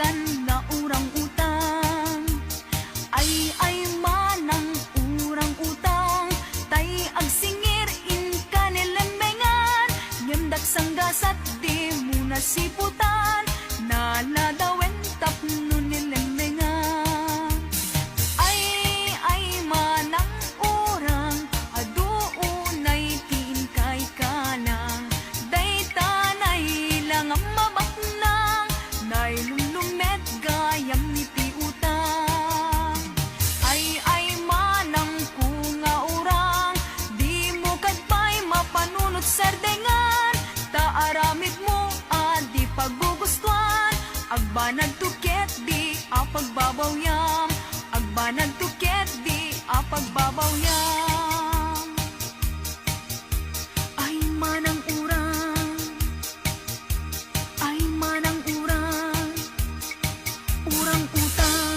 dagan nga urang utang. Ay manang urang utang, tay agsingir in kanilemengan. Ngemdak sanggasat di muna siputan, naladawen tapno nilemengan. Ay manang urang, aduunay tiin kay kalang. Day tanay lang ang mabaknang, nay lumlumet gayam iti utang. Ay manang kunga urang, di mo kadpay mapanunot serdengan. Taaramid mo di paggugustuhan, agbanag tuket di apagbabawyam. Agbanag tuket di apagbabawyam. Ay manang urang, ay manang urang, urang utang.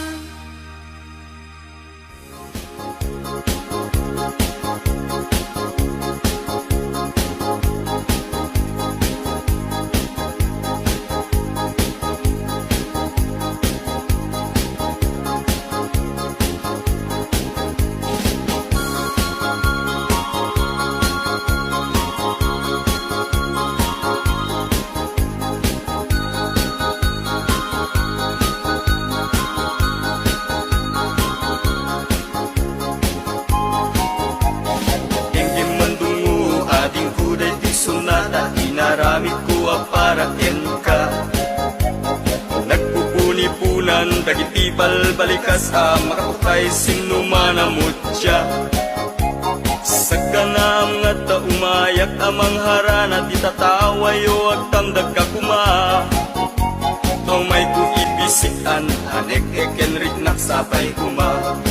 Inaramid ko para ka. Nagpupuni-punan, dagiti balbalikas makaputay sinumanamot siya. Sa kanam nga ta umayak amang harana, di tatawayo agtamdag ka kuma. Tong may kuibisikan, anek ekenrik naksapay kuma.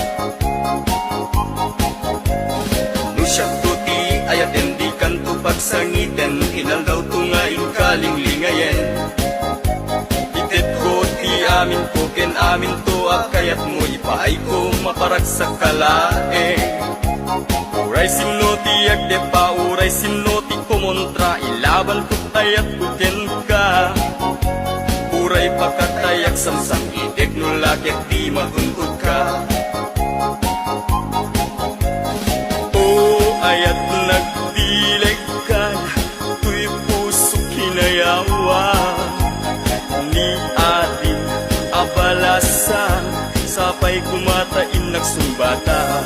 Nusyak tuti ayat endi kanto pagsangiten, inal daw tungain kalinglingayen. Itet ko ti amin ko ken amin to akayat mo ipaay ko maparag sa kalae. Uray simno ti agde pa, uray simno ti kumontra, ilaban ko tayat ko ken ka. Uray pakatayak samsang itek no lagyak di magunkod ka. Ayat nagdileg ka, tuy puso kinayawa. Ni atin abalasan, sapay kumatain nagsumbata.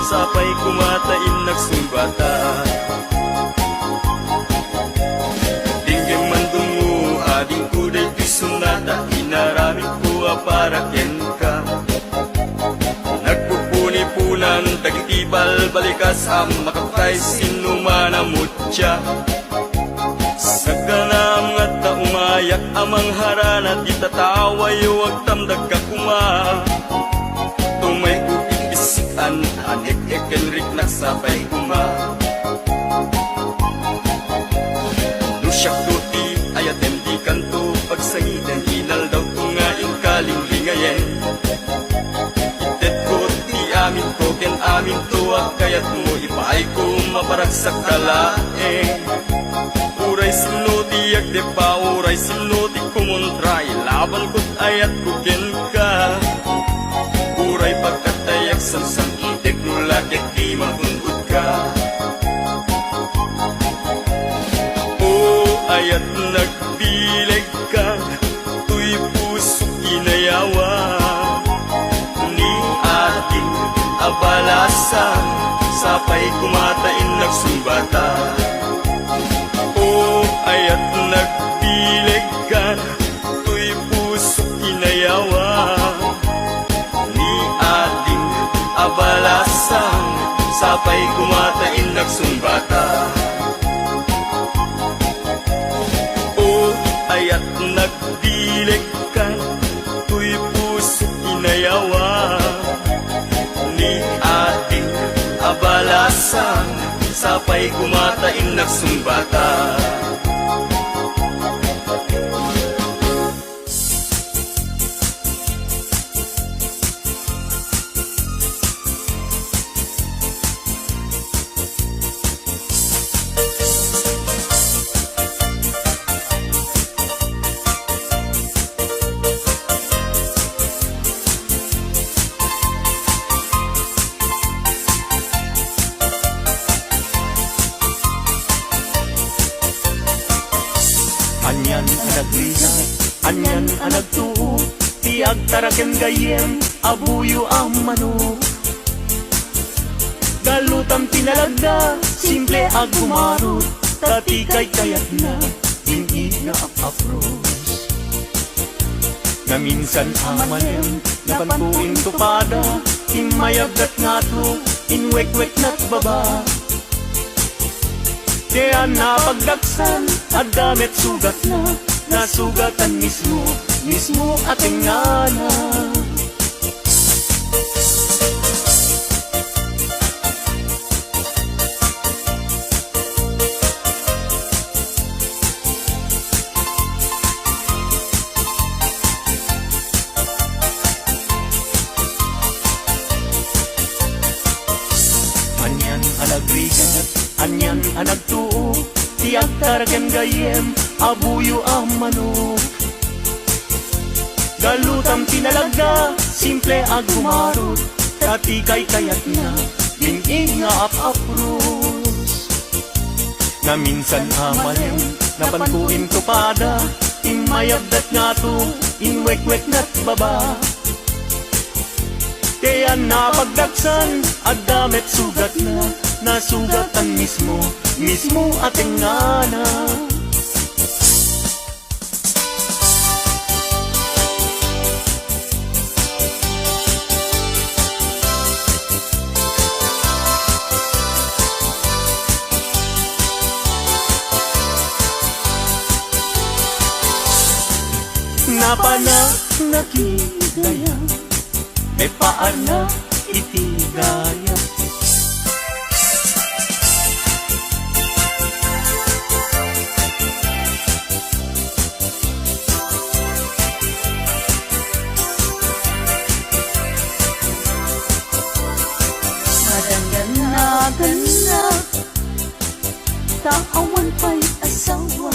Sapay kumatain nagsumbata. Dinggim mandungo ading kuday pisunata, inaramid ko para ken ka. Nagpupuni-punan, dagiti balbalikas makapatay sinumanamot siya. Sa kanam nga ta umayak amang harana, di tatawayo agtamdag ka kuma. Tumay uibisikan, anek ekenrik naksapay kuma. Nusyak tuti ayat endi kanto pagsangiten, inal daw tungain kalinglingayen. Itet ko ti amin ko ken amin to akayat mo ipaay ko maparag sa kalae. Uray sino ti agde pa, uray sino ti kumontra, ilaban ko't ayat ko ken ka. Uray pagkatayak samsang itek no lagyak di magunggod ka. Ayat nagdileg ka, tuy puso kinayawa. Ni ating abalasan, sapay kumatain nagsumbata. Ayat nagdileg ka, tuy puso kinayawa. abalasang sapay kumatain nagsumbata. O ayat nagdilig ka, tuy puso inayawa ni ating abalasang sapay kumatain nagsumbata. Anyan ang nagrigat, anyan ang nagtuo, tiag taraken gayem, abuyo ang manok. Galutam tinalagda, simple ag gumarot, tatikay kayat na, hindi na apapros. Na minsan amalem, napantuin tupada, imayagdat nga to, inwek-wek na't baba. Kaya napagdagsan, at damit sugat na, nasugatan mismo, mismo ating ngana. Anyan ang nagrigat, anyan ang nagtuo, tiyak taraken gayem, abuyo ang manok. Galutam tinalagda, simple ag gumarot, tatikay kayat na, dinging nga apapros. Na minsan amalem, napantuin tupada, imayagdat nga to, inwek-wek na't baba. Kaya napagdaksan, at damit sugat na, nasugatan mismo, mismo ating ngana. Napana nakigaya, may paana itigaya. Ganda, taawan pa'y asawa,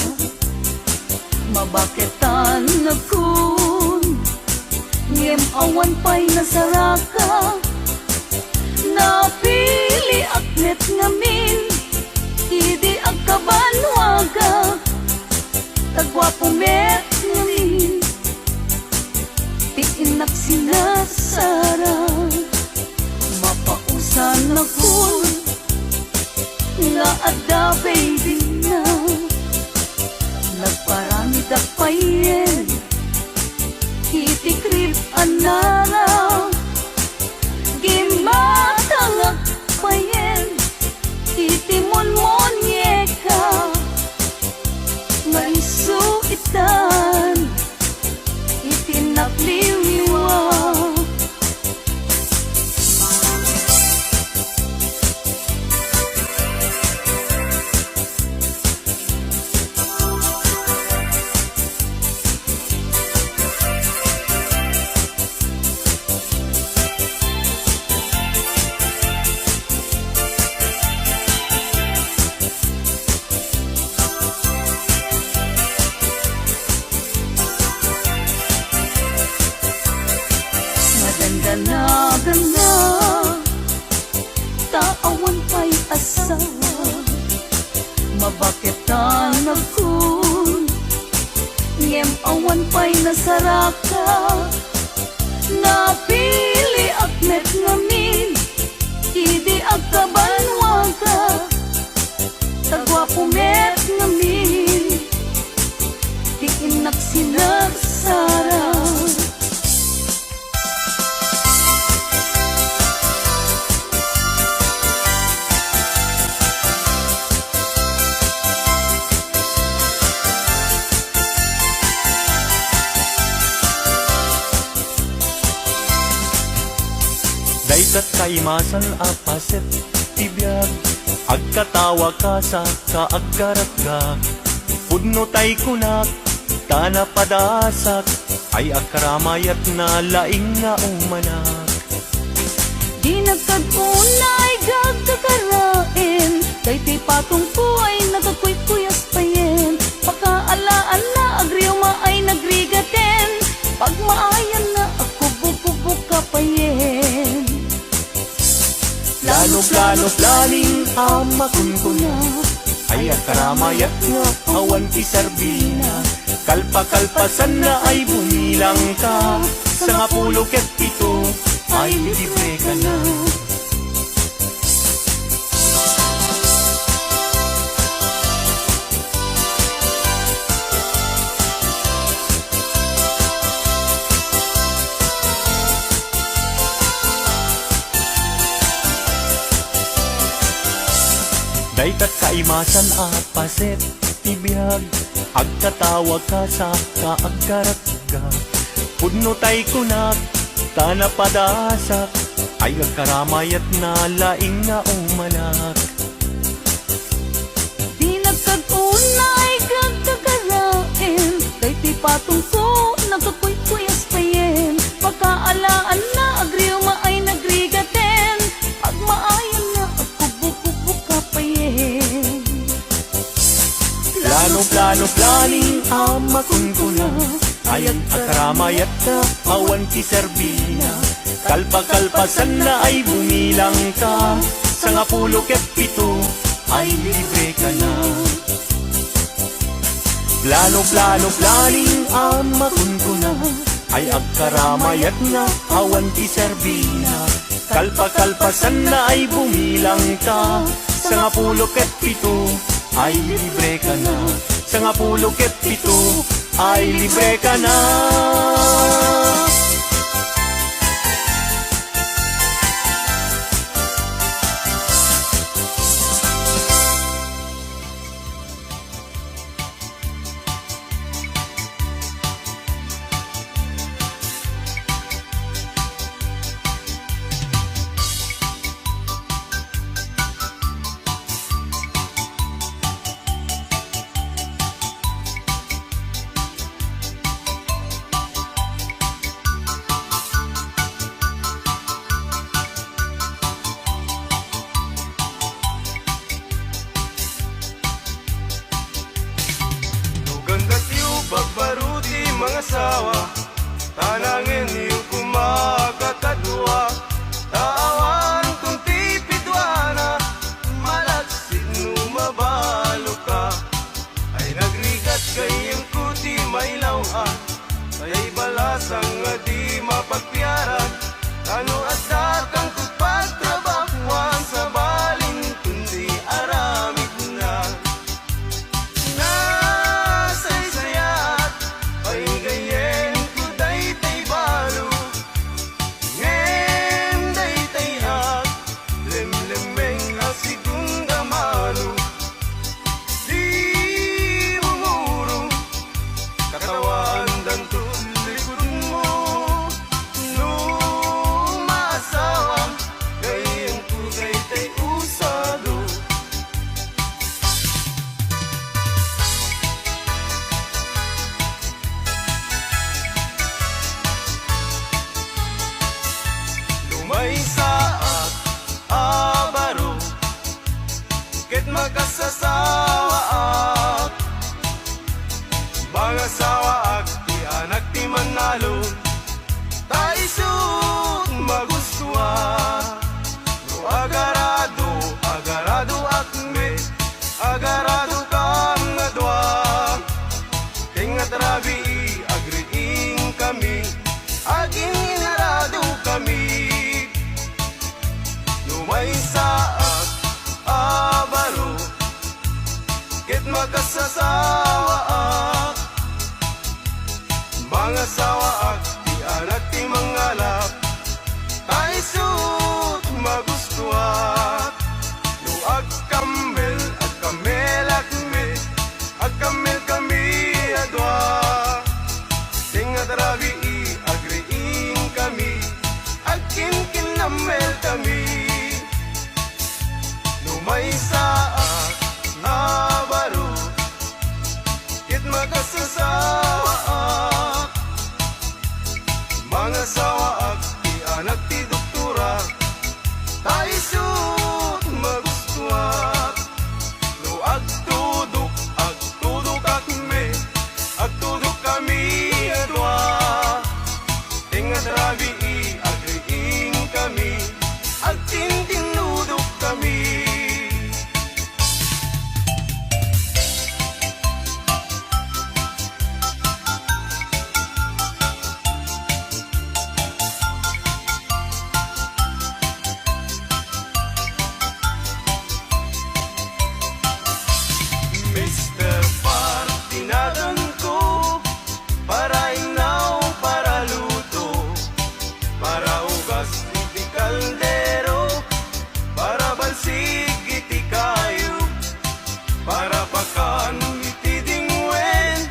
mabaketan na kun, ngem awan pa'y nasaraka, napili aknet ngamin, idi agkabanwaga, tagwapo met ngamin, tiinak sinasara, mapausan na kun, nga ada baby na, nagparami dakpayen, itikrip anara, gimatangak payen, itimon-mon yeka, nga isuitan, itinapliwiwa. Ganda, taawan pa'y asawa, mabaketan na kun, ngem awan pa'y nasaraka, napili akmet ngamin, idi agkabanwaga, tagwapo met ngamin, diinak sinagsara. Daytat kaimasan apaset tibiyag, agkatawa ka sa kaagkaragga. Pudno tay kunak, tana padasak, ay akramayat na laing nga umanak. Di nagkadunay gagkakarain, daytoy patong ko ay nagkakuy-kuyas payen. Pakaala-ala agriyo ay nagrigaten, pag maayan na ako bububuk ka payen. Plano planing ama kunkuna, ay akaramayat nga awan isarbina. Kalpa-kalpasan na ay bumilang ka, sa nga 17 ay libre ka na. Daytat kaimasan apaset tibiyag, agkatawag ka sa kaagkaragga. Pudno tay kunak, tana padasak, ay agkaramayat na laing na umanak. Di nagkadunay gagkakarain, daytoy patong ko nagkakuy-kuyas payen. Pagkaalaan na agriyo ay nagrigaten, pag maayan na ako bububuk ka payen. Plano planing ama kunkuna, ay akaramayat na awan kiserbina. Kalpa-kalpasan na ay bumilang ka, sa nga 17 ay libre ka na. Plano planing ama kunkuna, ay agkaramayat na awan kiserbina. Kalpa-kalpasan na ay bumilang ka, sa nga 17 ay libre ka na. Sa nga 17 ay libre ka na. Pagbaruti mga sawa, tanangin niyo kumakakadwa. Tawan kung tipidwana, malaksin numabalo ka. Ay nagrigat kayong kuti may lawan, kaya'y balasang nga di mapagpiaran. Ano at datang kupagtrabahuan sa baling kundi aramid na. May saat abaro, ket magkasasawa ak. Mga sawa ak, ti anak ti manalo, taisut magustuwa. No agarado, agarado akme, agarado kang ngadwa. Tingat rabi, agriing kami, aging inarado kami. May saat abaro, gas iti kaldero, para balsig iti kayo, para pakan iti dingwen,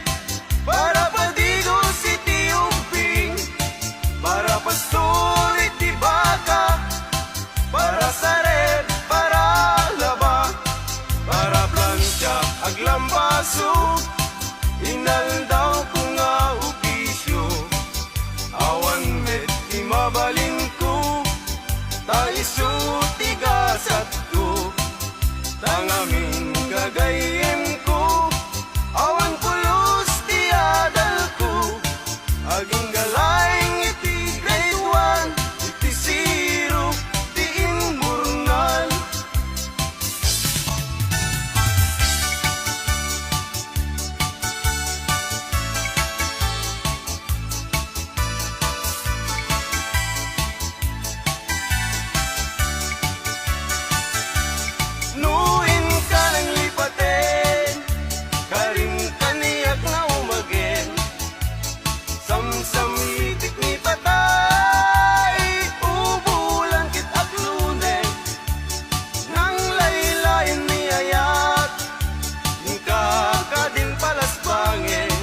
para padigos iti umping, para pastor iti baka, para saret, para laba, para plancha aglambaso, inaldaw ko nga opisyo, awan met imabalin ko, taiso tigasat ko, tangamin gagayem ko, awan pulos ti adal ko, aging galayng iti grade 1, iti zero, ti inmurnal. Nuin ka ng lipaten, karin kaniyak na umagin, samsam itik ni patay, ubulan kit aklunen, nang laylayin ni ayat, kakadin palas bangin,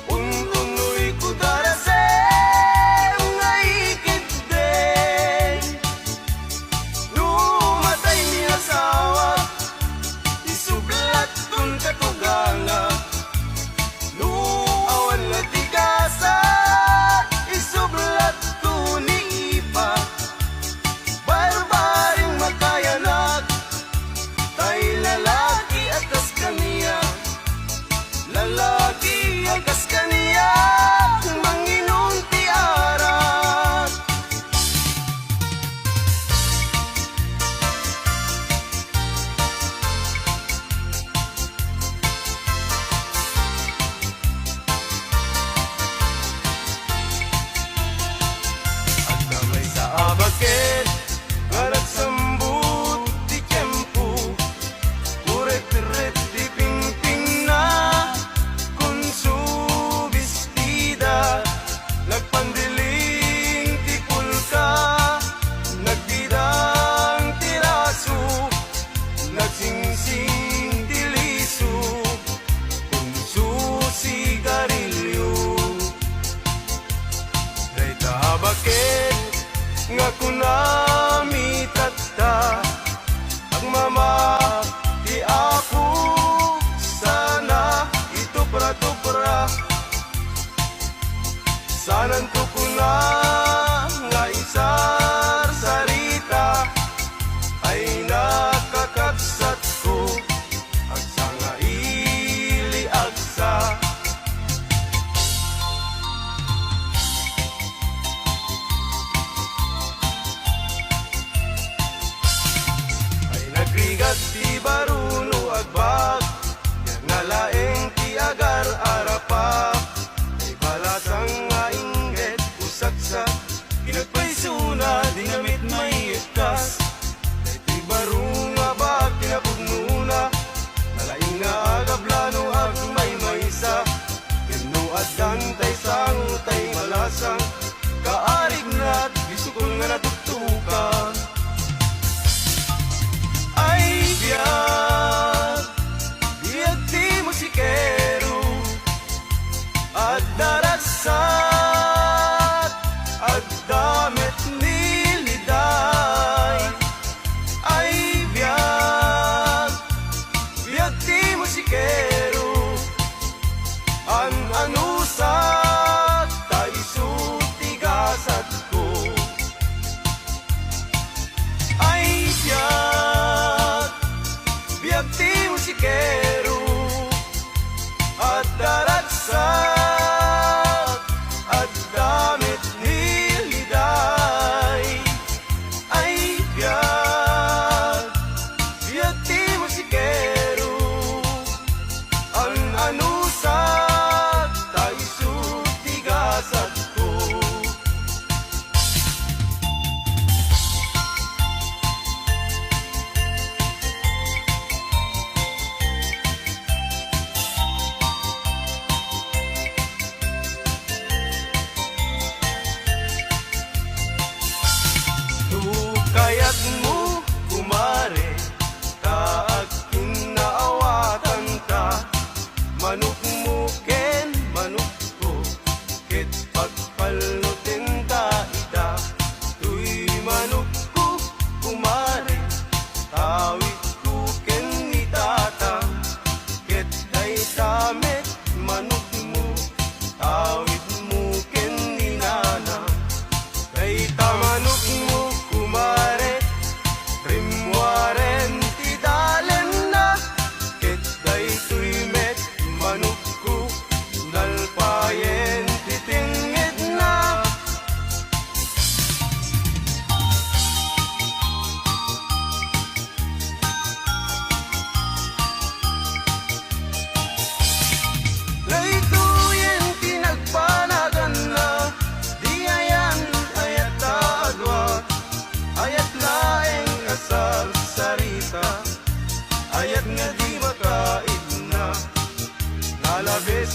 unuy ko darasem, ngaikit din. Numatay ni asawa, isublat kun katuganga, nuawan na tigasa, isublat kun ni ipa, barbaring makayanak, tay lalaki atas kaniya, lalaki atas kaniya, manginong tiarat. At kamay sa abaket, nga nagsambut di tiyempo, uret-ret di pingping na, kung subistida, nagpandiling ti pulka, nagdidang tiraso, nagsingsing ti liso, kung susigarilyo. Day tabaket nga kunami tatta, ang mama ti ako sana itupra-tupra, sanan to kuna nga isar sarita, ay nakakaksat ko, agsa nga ili agsa. Ay nagrigat ti baruno agbag, yan nga laeng ti agar arapak, ay balasang nga inget usaksak, kinagpaisuna di ngamit may ikas, ay ti barung nga bag kinapugnuna, nalaing nga agablano ag may maysa, kano at dantay sang tay malasang, kaarig na't gisukol nga natugtukan. Ay biyag, biyag ti musikero, at darasat, at damit niliday. Ay biyag, biyag ti musikero, an anusat, taiso ti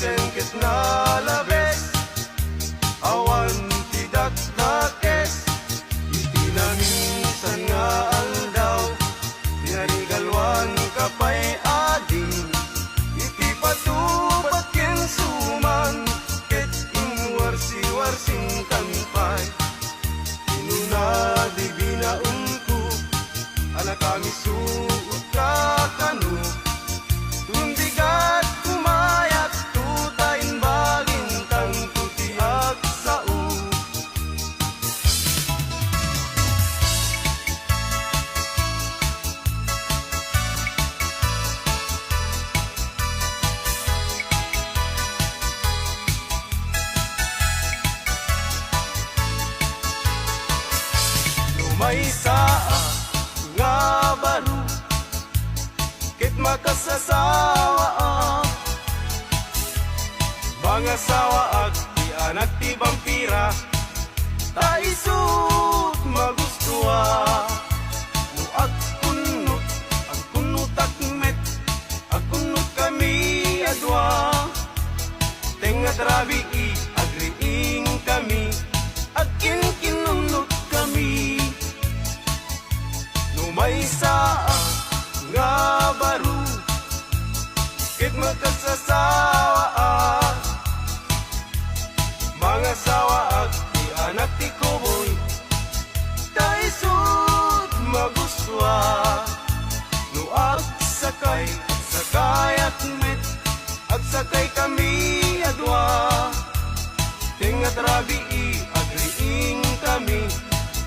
sen ket nalabes awan tidak dakes itinaminsan nga aldaw tinarigalwan kapay ading iti patupat ken suman ket inwarsi-warsing kanpay inuna di binaungku anak kami suot kakanu tundigat kumayat tutain bagintang tutiak sao lumay saa nga baro ket makasasawa mga sawa at di anak ti vampira ta isut magustua no agkunot akmet agkunot kami adwa tenga trabi i agriing kami akin kinunot kami no may saa nga baro ket makasasawa mga sawa at di anak ti kuboy taisut maguswa no agsakay at met agsakay kami adwa tingat rabi i agriing kami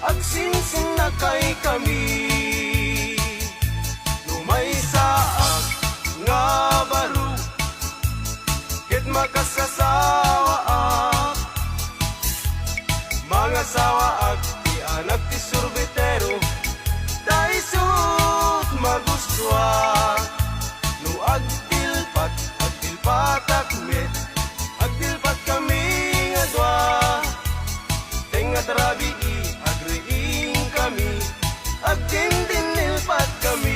agsinsin na kay kami may saak nga baro ket makasasawa mga sawa at di anak ti sorbetero daisut magustua no agdilpat akmet agdilpat kami adwa tenga trabi i agriing kami agdindinilpat kami.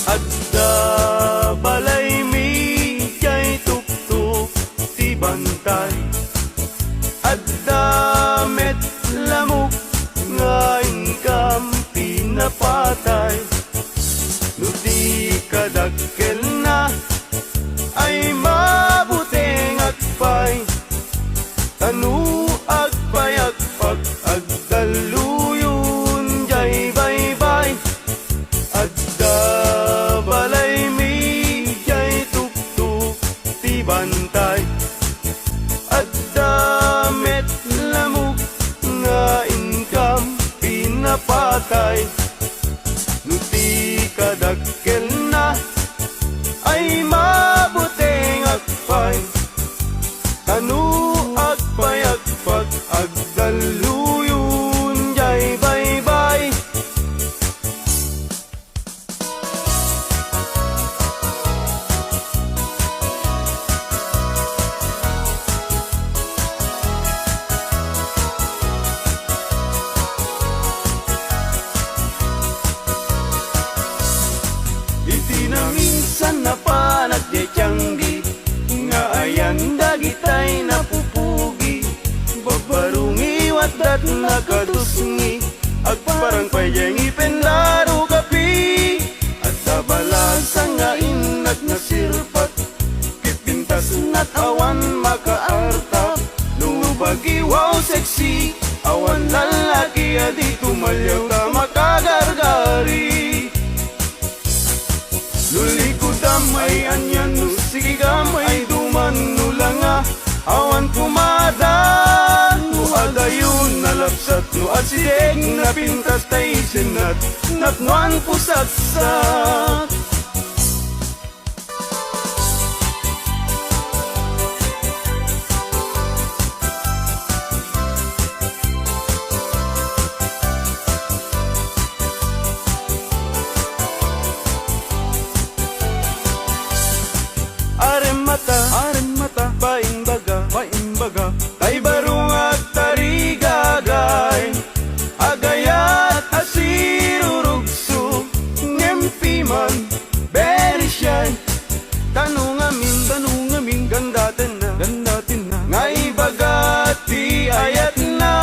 Adda balay mi jay tuktok ti bantay adda met lamok nga ingkam pinapatay no di kadakkel na ay mabuteng agpay tanu agpay agpag agdaluyon jay baybay adda balay mi jay tuktok ti bantay adda met lamok nga income pinapatay no ti kadakkel na ay mabuteng agpay tanu agpay agpag agdaluyon jay baybay. Minsan na panagdetiyanggi nga ayan dagitay napupugi babarungi watdat nakatusngi agparang payang ipenlaro kapi at tabalasang nga inag na sirpat kipintas na't awan makaartap lubagi wow sexy awan lalaki adi tumalyaw ka makagargari luliko damay anyan no sige gamay duman no langa awan kumadan no adayon nala sapsat no asideg na pintas tay sinat nakwan pusatsak. Aren mata, baing baga, tay barung at tarigagay, agayat asirurugso, ngempiman, very shy. Tanong amin, gandatin na, ngay bagati ayat na,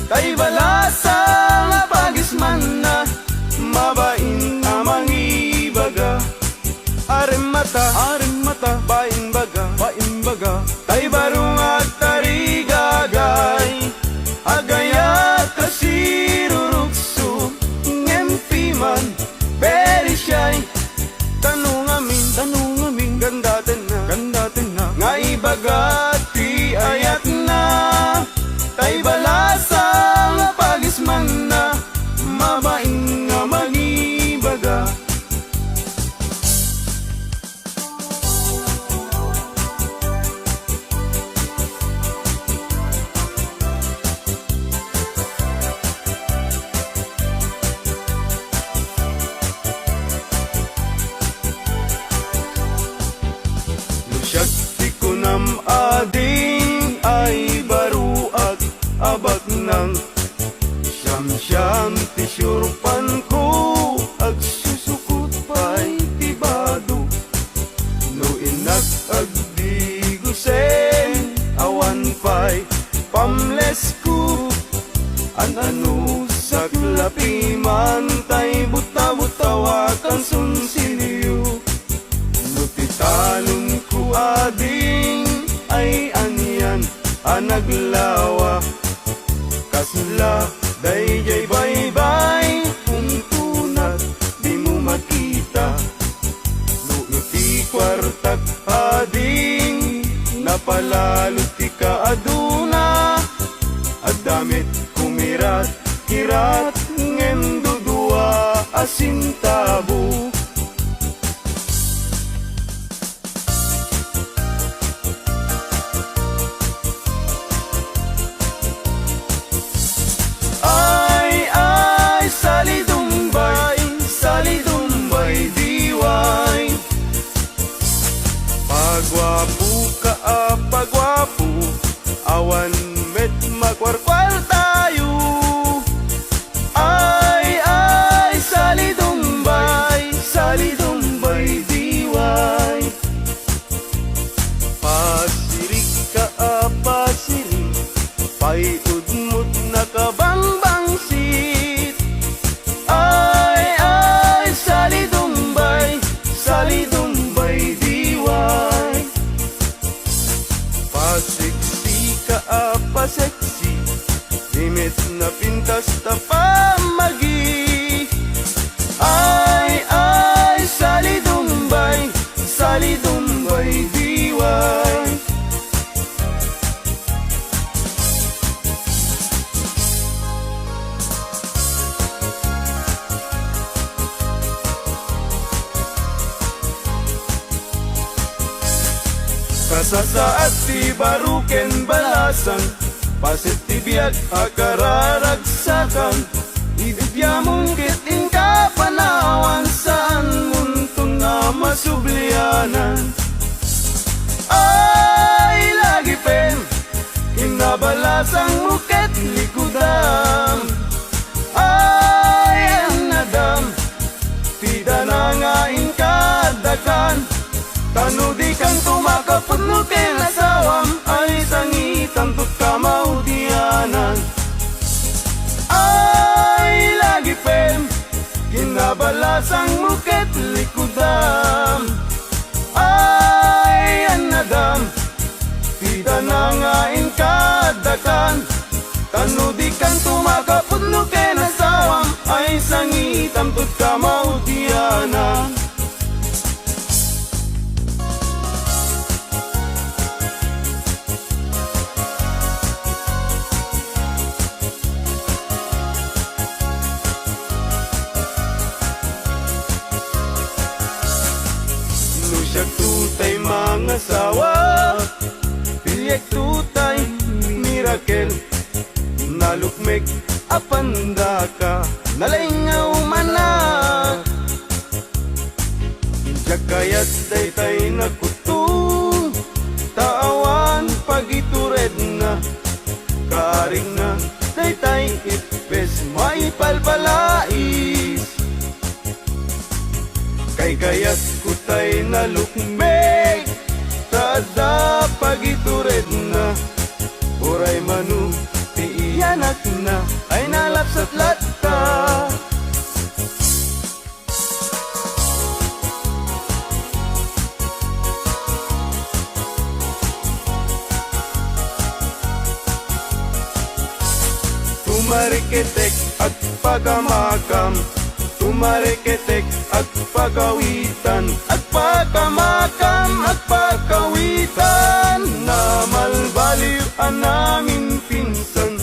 tay balasa nga bagisman na, mabain amang ibaga. Aren mata, baing baga, tay barung at tarigagay, agayat kasirurugso, ngempiman, very shy. Tanong amin, gandatin na, nga ibagati ayat na, tay balasa nga pagisman na, mabaing nga magibaga. Shakti ko nam ading ay baruak abak ng siyam tisyurpan ko ag susukot pa'y tibado no inak agdi gusen awan pa'y pamles ko ano sa klapiman tay buta-butawakan sunsiliyo no titanong ko ading ay anian anaglawa kasla dayjay baybay kung tunat di mo makita luti kwartak ading napalalo ti ka aduna at damit kumirat kirat ngem dudua asintabo. Pagwapo, awan met magwarkwar tayo. Ay, salidumbay, diway. Pasirik ka, pasirik, paiudmut na kabangbangsit. Ay, salidumbay, diway. Pasiksi ka paseksi, limit na pintas ta pamagi. Ay, salidumbay, diway. Kasasaat ti baruken balasan, pasit ti biag akararagsakan, ibibiyamong kiting kapanawan saan muntong na masublianan. Ay, lagi pen, kinabalasang muket likudam. Ay, anadam, tida na nga inkadakan, tano di kang tumakapot no kinasawam ay sangitan tut kamaudianan. Ay, lagi pen, kinabalasang muket likudam. Ay, anadam, tida na nga inkadakan, tano di kang tumakapot no kinasawam ay sangitan tut kamaudianan. asawa Bilyek tutay miracle Nalukmek apanda ka Nalingaw manak Jagayat daytay nakutung Taawan pagitured na Karing na daytay ipes May palbalais Kay gayat kutay nalukmek Tada pagitured na Uray manu ti iyanak na Ay nalapsat lata Tumariketek at pagamakam Tumariketek at pagawitan At pagamakam at pagawitan Na malbaliw ang namin pinsan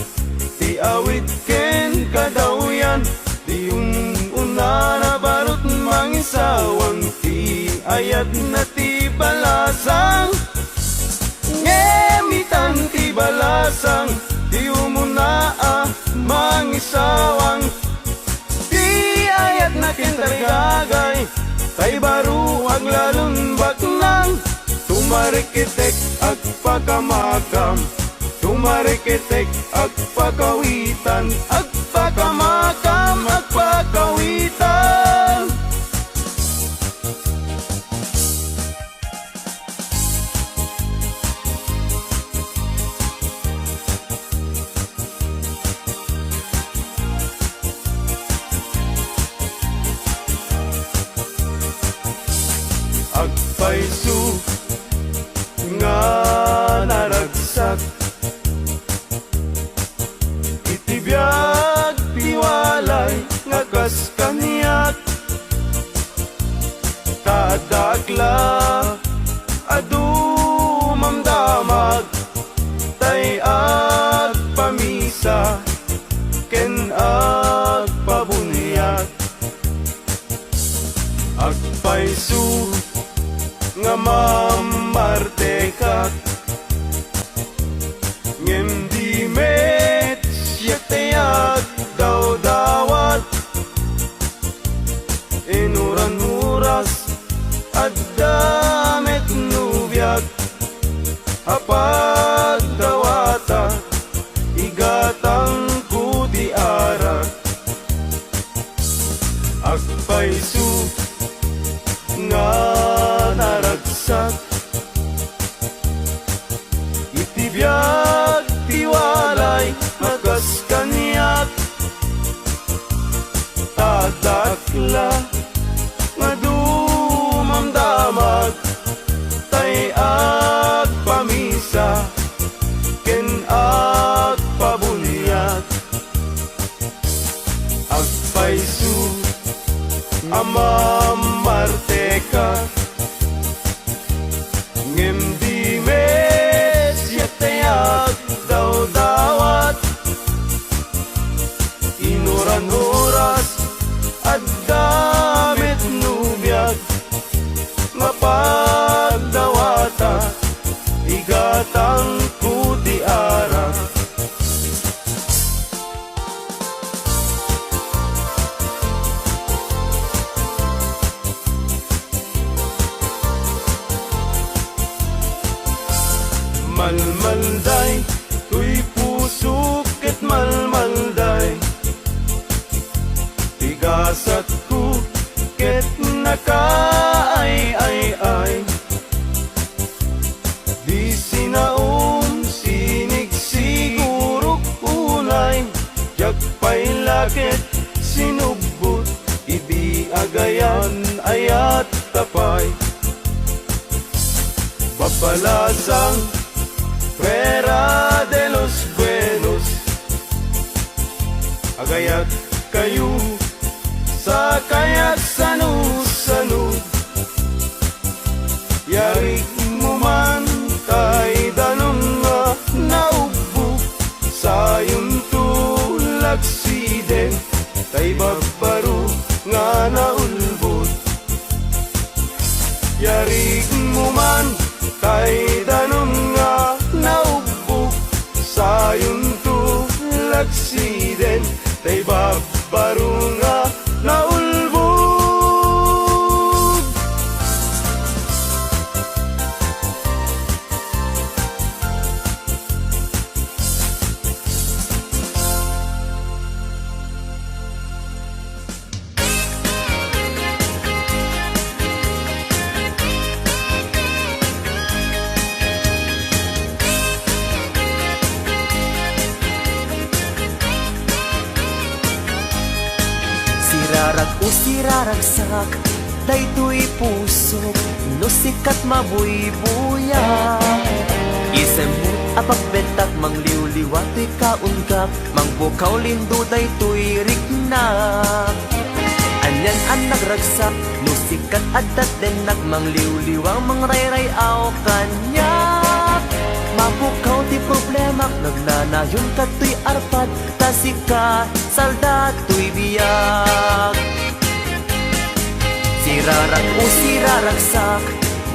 Di awit ken kadawyan Di una na barot mangisawang Ti ayat na ti balasang Ngemitan ti balasang Di umuna mangisawang Di ayat na kintarigagay Tay baru ang lalunbak nang Tumarikitek at pagamakam Tumarikitek at pagawitan At pagamakam at pagawitan Agpaisu nga naragsak Itibiyag tiwalay nga gas kaniyak Tadakla adu mamdamag Tay ag pamisa ken ag pabunyag Agpaisu nga mamartekak Ngem di met siyatayag daw-dawat Inuran-uras at damit nubiyag Apag dawata igatang kuti arak Agpaisu nga naragsak Itibiyag tiwalay magas kaniyak Tadakla nga dumamdamag Tay ag pamisa ken ag pabunyag Agpaisu amamarteka Ngem di mes yatayag daw-dawat Inuran-uras at damit nubiyag Mapagdawata igatang kuti arak Malmalday, tuy pusok ket malmalday Tigasat ko ket nakaay-ay-ay Di sinaom sinig sigurok unay Jagpay lakit sinubot Idi agayan ayat tapay Babalasang Fuera de los buenos Agayat kayo sa kayak sanu-sanu Yari mo man kay danong nga naubo Sayong tulagsiden Tay babbaro nga naulbot Yari mo man Tay danom nga naubog sayon to laksiden, tay babaro nga naulbog. Sirarag o siraragsak, daytoy puso, no sikat mabuybuya. Isem mo apagbentak, mangliwliwa to'y kaungkap, mangbukaw lindo daytoy rignak. Anyan ang nagragsak, no sikat adat denak, mangliwliwang mangrayrayaw kanyak. Mabukaw ti problema, nagnanayon ka to'y arpad, tasika salda to'y biyak. Sirarag o siraragsak,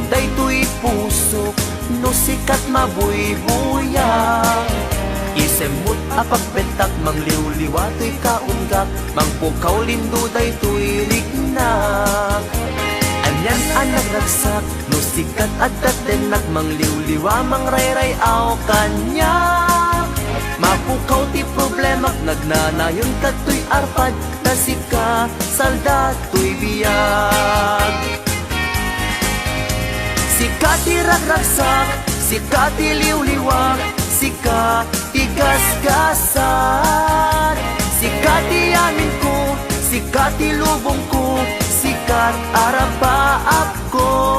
daytoy pusok, no sikat mabuybuyak. Isemut apagbentak, mangliwliwa to'y kaunggak, mangpukaw lindo daytoy rignak. Anyan ang nagragsak, no sikat adat denak, mangliwliwa mangrayrayaw kanyak. Mapukaw ti problema, nagnanayon ka to'y arpad, tasika salda to'y biyag. Sika ti ragragsak, sika ti liwliwak, sika ti gasgasan. Sika ti amin ko, sika ti lubong ko, sikat arapaap ko.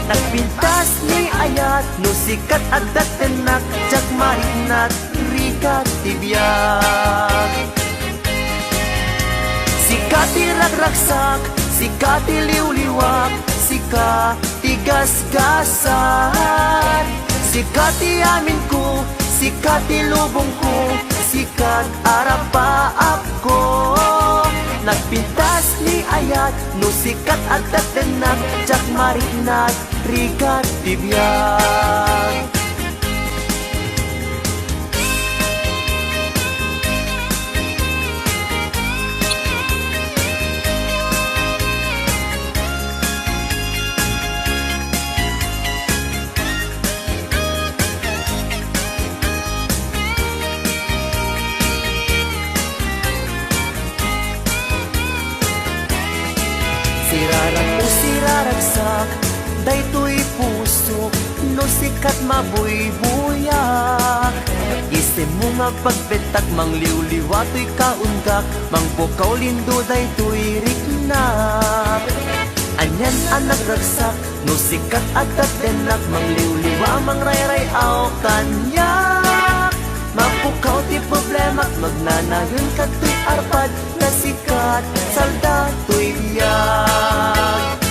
Nagpintas ni ayat, no sikat adat tenak, jak marinat, rikat tibiyag. Sika ti ragragsak, sika ti liwliwak, sika ti gasgasan. Sika ti amin ko, sika ti lubong ko, sikat arapaap ko. Nagpintas ni ayat, no sikat adat denak, jak marinat, rikat tibiyag. Sirarag o siraragsak, daytoy puso, no sikat mabuybuyak. Isem mo nga pagbetak, mangliwliwa to'y kaunggak, mangbukaw lindo daytoy rignak. Anyan ang nagragsak, no sikat adat denak, mangliwliwa mangrayrayaw kanyak. Mapukaw ti problema, magnanayon ka to'y arpad, nasikat salda to'y biyag.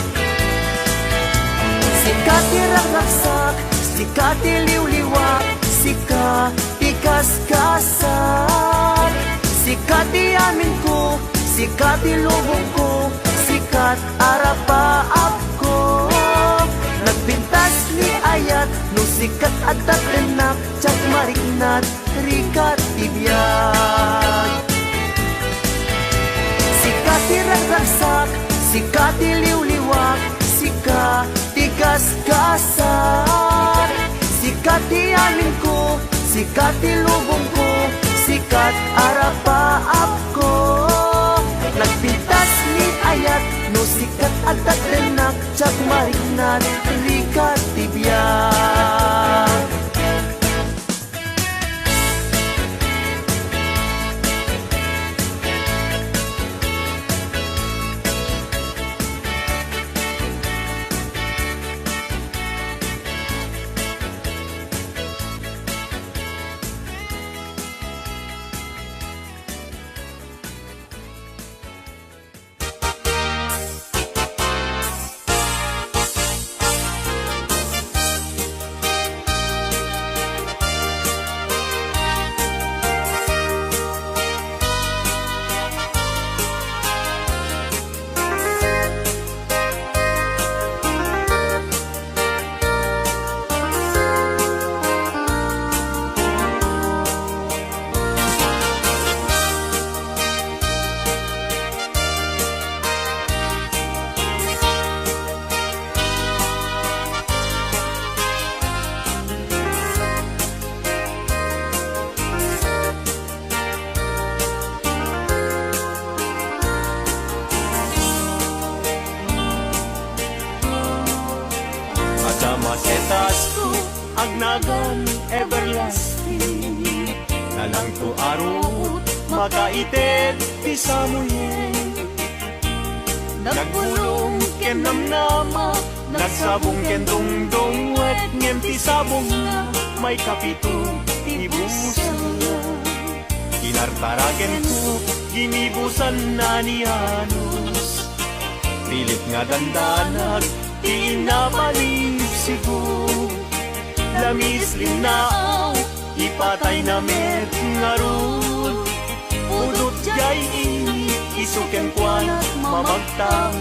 Sika ti ragragsak, sika ti liwliwak, sika ti gasgasan. Sika ti amin ko, sika ti lubong ko, sikat arapaap ko. Nagpintas ni ayat, no sikat adat denak, jak marinat, rikat tibiyag. Sika ti ragragsak, sika ti liwliwak, sika ti gasgasan. Sika ti amin ko, sika ti lubong ko, sikat arapaap ko. Nagpintas ni ayat, no sikat adat denak, jak marinat, rikat tibiyag. masetas ko agnagan everlasting. Nalang to arot makaited ti samuyen. Nagpulong ken namnama, nagsabong ken dungdong wet ngem ti sabong na may kapito ti busa. Kinartaraken ko ginibusan na ni Anos. Pilit nga dandanag inapalig sigo. Lamis linaaw ipatay na met nga rod. Udot jay ini isuken kwan mamagtao.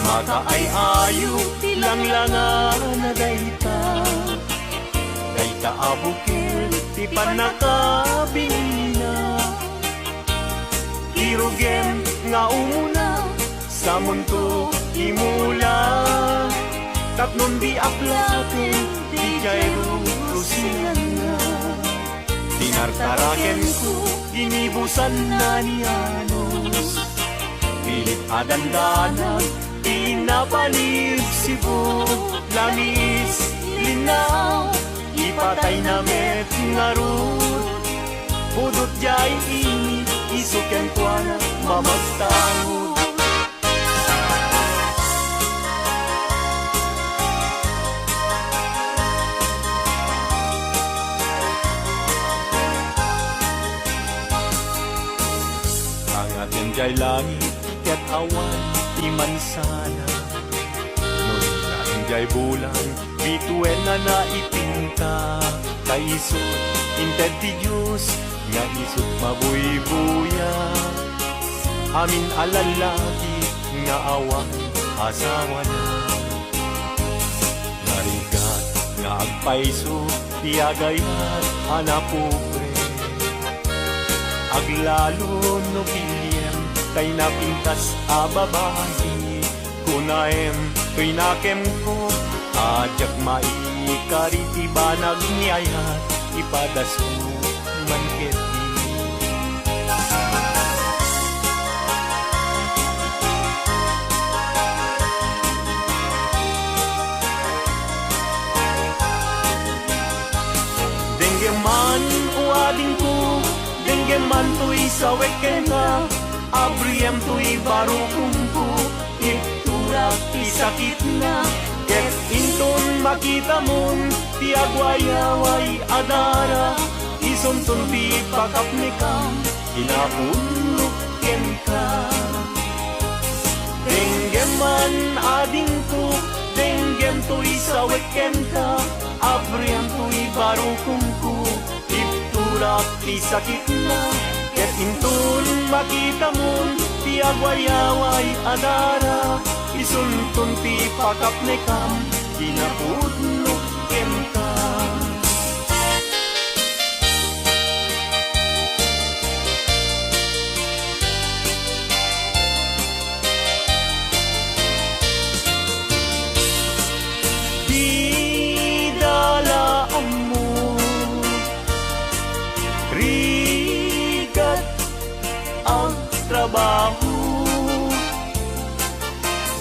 Maka ay ayo lang-langan na dayta. Dayta abukil ti panakabingina. Irugem nga umuna sa mundo imula. Tapnon di aplatin di jayro rusinan na. Tinartaraken ko ginibusan na ni Anos. Pilit adandanan inapalig sibo. Lamis linaw ipatay na met nga rod. Udot jay ini isuken kuana mamagtao. Ang atin jay langit ket awan iman sana. Nun natin jay bulan bituen na naipinta. Kaisot inted ti Diyos nga isot mabuybuya. Amin alalaki nga awang asawa na. Narigat nga agpaiso tiagayat anapobre. Aglalo no piliem kay napintas a babae. Kunaem pinakem ko ajak maikariti banag niyayat ipadas ko manketi. Denggeman uading ko, denggeman tuy saweken ka. Abriyam tuy baru kumpu, iturak ti sakit na. Ket inton makita mon, ti agwayaway adara. Isuntun ti pakapnikam, inapunok ken ka. Denggeman ading ko, denggem tuy saweken ka. Abriyam tuy baru kumpu, iturak ti sakit na. Ket inton makita mon, ti agwayaway adara. Isuntun ti pakapnikam, kinapudnok ken ka. Di dalaan mo rigat ang trabaho.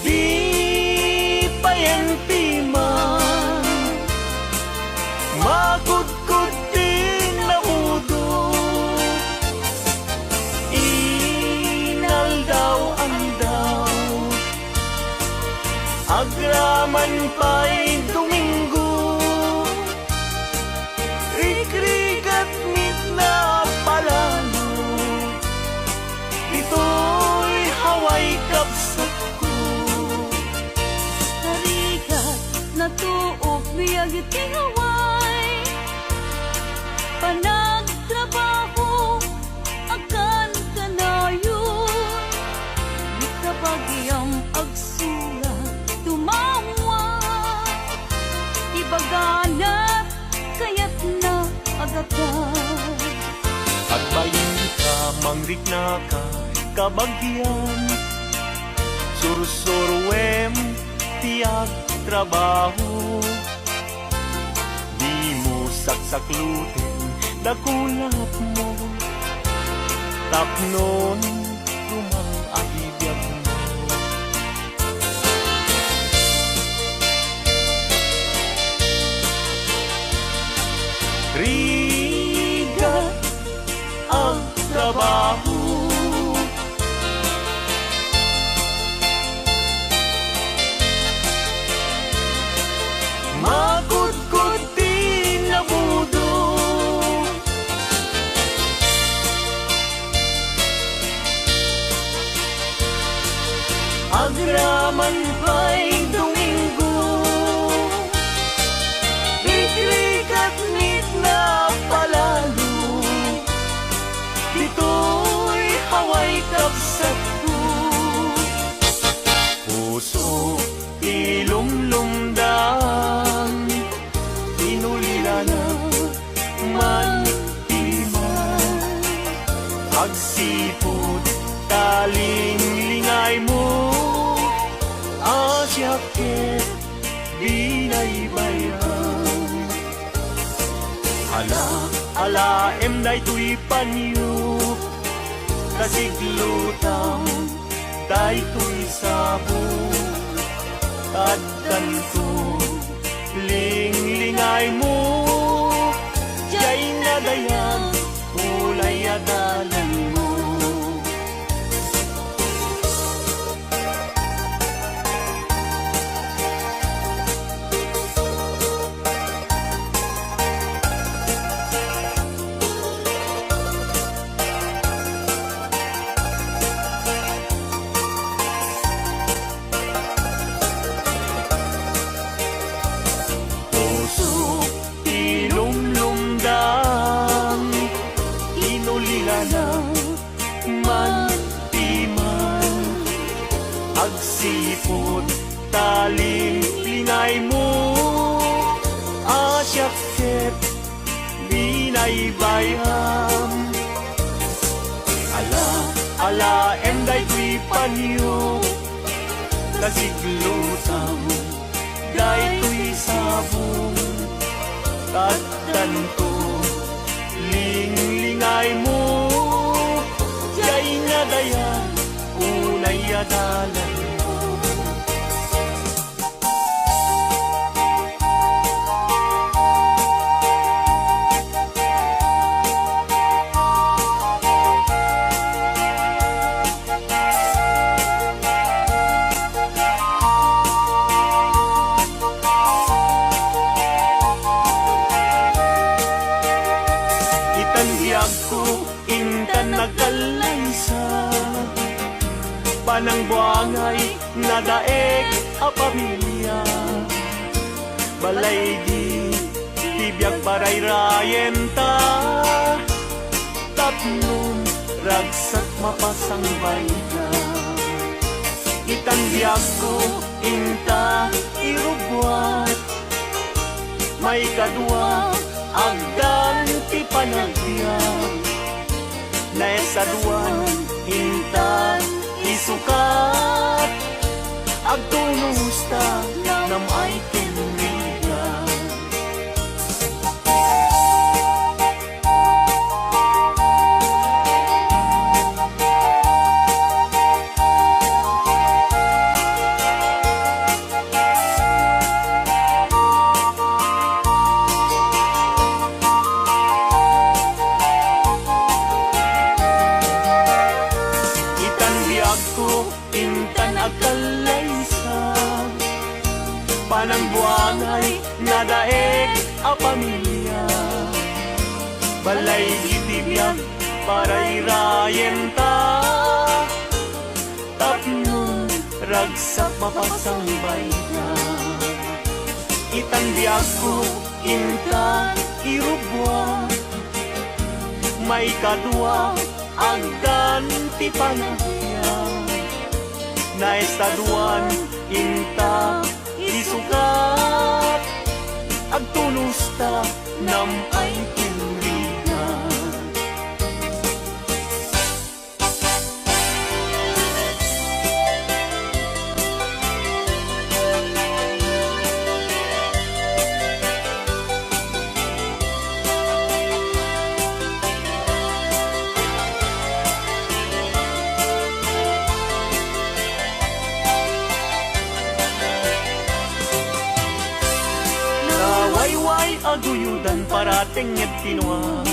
Di payenti man makudkud din na udo. Inal daw ang daw agraman pa'y Domingo. Rikrigat mit na palalo, ito'y haway kapsat ko. Tarigat na tuok biyag iti haway. Panagtrabaho akan kanayon. Di kabagyang agsulat tumawa. Ibagana kaya't na agatan. At bayin ka, mangrik na ka, kabagyan. Sursurwem tiyak trabaho, di mo saksaklutin nakulap mo, tapnon rumang ahibyan mo. Riga ang trabaho, magudgod din na budo, agraman pa'y Domingo, ikrikat nit na palalo, dito'y haway kapsat ko. Puso ilumlumdan, inulila na man-iman, agsipod taling-lingay mo, asyakit binaybayan. Ala, day tuy panyo, kasiglutang, day tuy sabo, at ganto, ling-lingay mo, jay nadayan, ulay adalan mo. Agsipod taling-lingay mo, asyakit binaybayam. Ala, day tuy panyo, kasiglutang, day tuy sabong, taddanto, ling-lingay mo, jay nadayan, unay adalan. Intan nagkalaysa, panang buangay nadaeg a pamilya, balay di tibiyag paray-rayen ta, tapnon ragsak mapasang bayda. Itanbiyag ko inta irubwat, may kadwa agdan ti panagbiag, naisaduan intan isukat, agtumusta nam ay kinrigan. Intan agkalaysa, panang buangay nadaeg a pamilya, balay itibiyag paray-rayen ta, tapnon ragsak mapasang bayda. Itanbiyag ko intan irubwa, may kadwa agdan ti panagbiag, naisaduan inta isukat, agtulusta nam ay kinrigan. tuyudan parating at tinuang.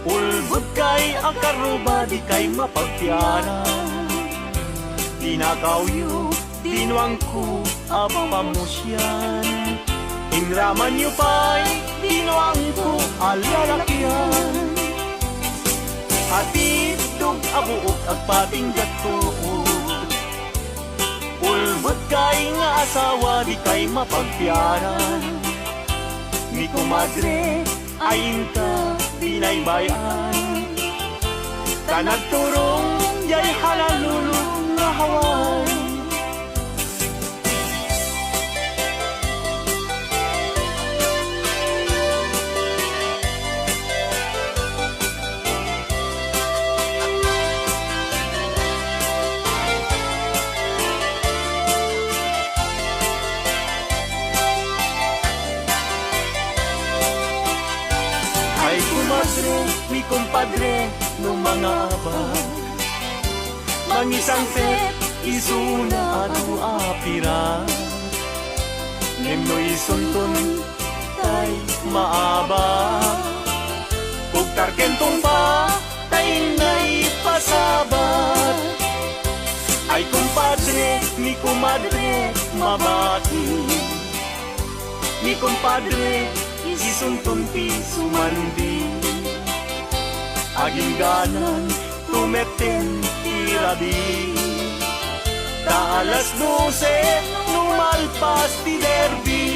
Ulbod kay akaruba di kay mapagtiara. Tinakaw yu, tinuang ko, apamusyan. Inraman yu pa'y tinuang ko, alalakyan. Atidog abuok at pating gatuod. Ulbod kay nga asawa di kay mapagtiaran. Ni kumadre ayin ka binaybayan. Kanagturong jay halalulong nga haway. Mi kumpadre no mga abad mangisang set isuna atu apira nemno isuntun tay maaba pugtar kentong pa tay nay pasabat ay kumpadre mi kumadre mabati mi kumpadre isuntun ti sumandi aging ganan tumeten tirabi ta alas 12 nung malpas ti derby.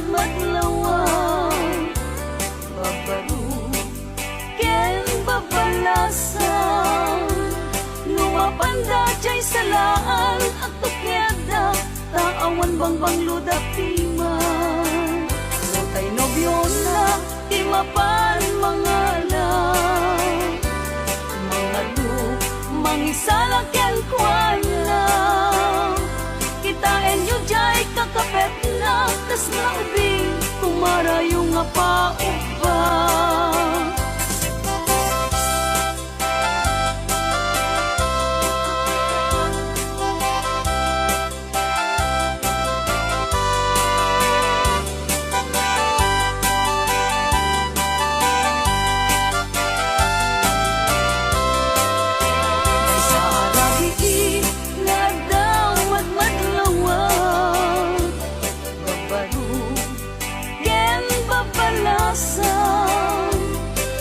Maglawang babaru ken babalasan lumapanda jay salaan at tukyada taawan bangbang ludapiman no tay nobyo na imapan mga lang mga lu mangisala ken kwala kitain yu jay kakapet na tas na ubing kumara yung apa-upa.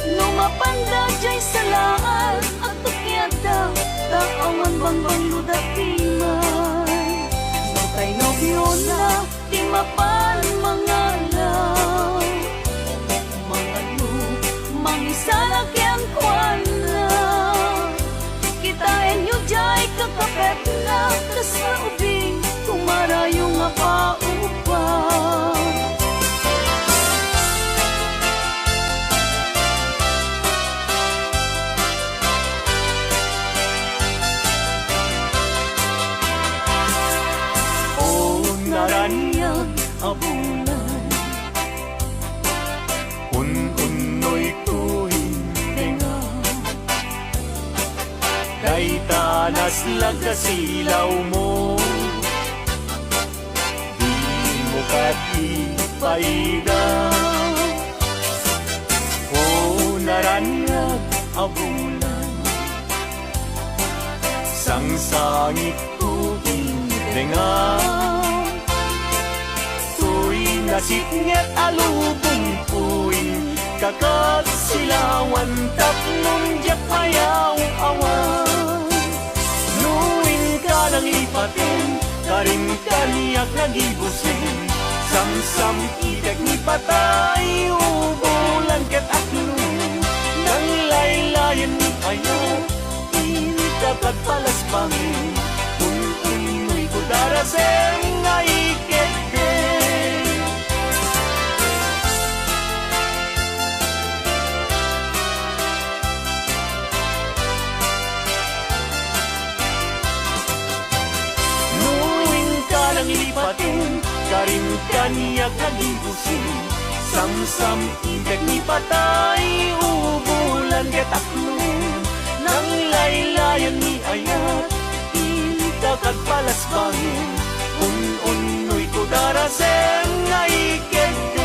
Lumapanda jay salaan at tukyada taawan bangbang ludapiman Notay nobyo na timapan mga lang mga lu mangisala kayang kwan na kitain yu jay kakapet na tas na ubing kumara yung apa-upa. Naranyag abulan un-unoy tuwing tenga kay tanas lagasilaw mo di mo katipaiga o naranyag abulan sangsangit tuwing tenga nasipnget alubong puwing kakasilawan tatlong jak ayaw awan nuwing ka nang ipatin karing kaniyak nagibusin samsam idag ni patay ubulan ket aklu nang laylayan ni ayaw inikakat palas pangin un-unoy ko daraseng nga ikete. bahin Karin kaniya kagibusin Samsam intek ni patay Ubulan kataklong Nang laylayan ni ayat Ika kagpalas bahin Un-unoy ko daraseng ngay kegdeng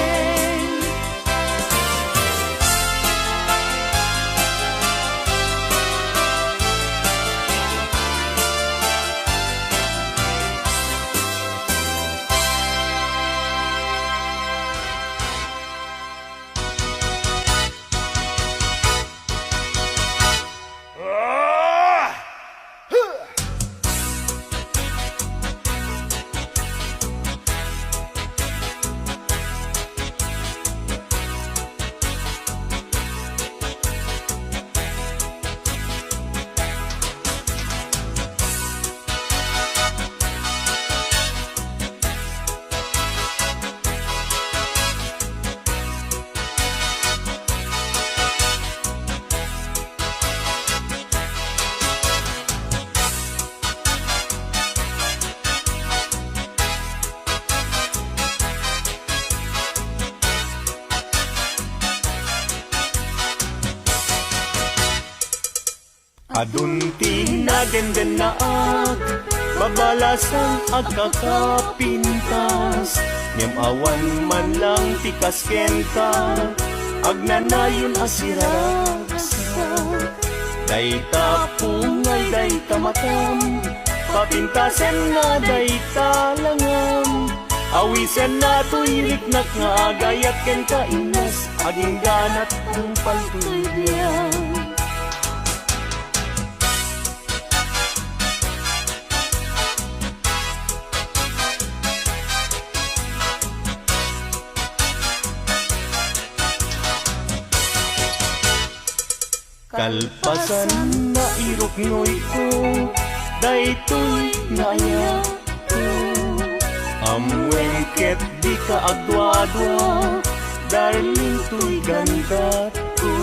Adunti na genden na babalasan agkakapintas Ngem awan man lang tikas kenta Agnanayon asiraragsa Dayta pungay dayta matam Papintasen na dayta langam Awisen na tuyirik na kaagayat ken kainas Aging ganat ang paltuyang Kalpasan na iruknoy ko Daytoy naya ko Amwengket di ka agwa-adwa Darling to'y ganda ko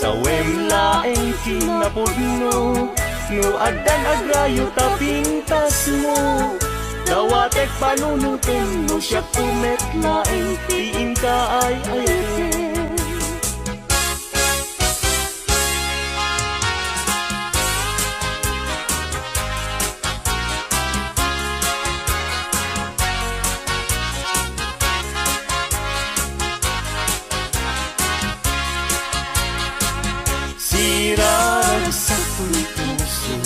Sa wemlaeng kinapudno No adan agrayo tapintas mo Dawatek panunutin mo siya kumetlaeng Tiin ka ay ayakin Sirag sa puso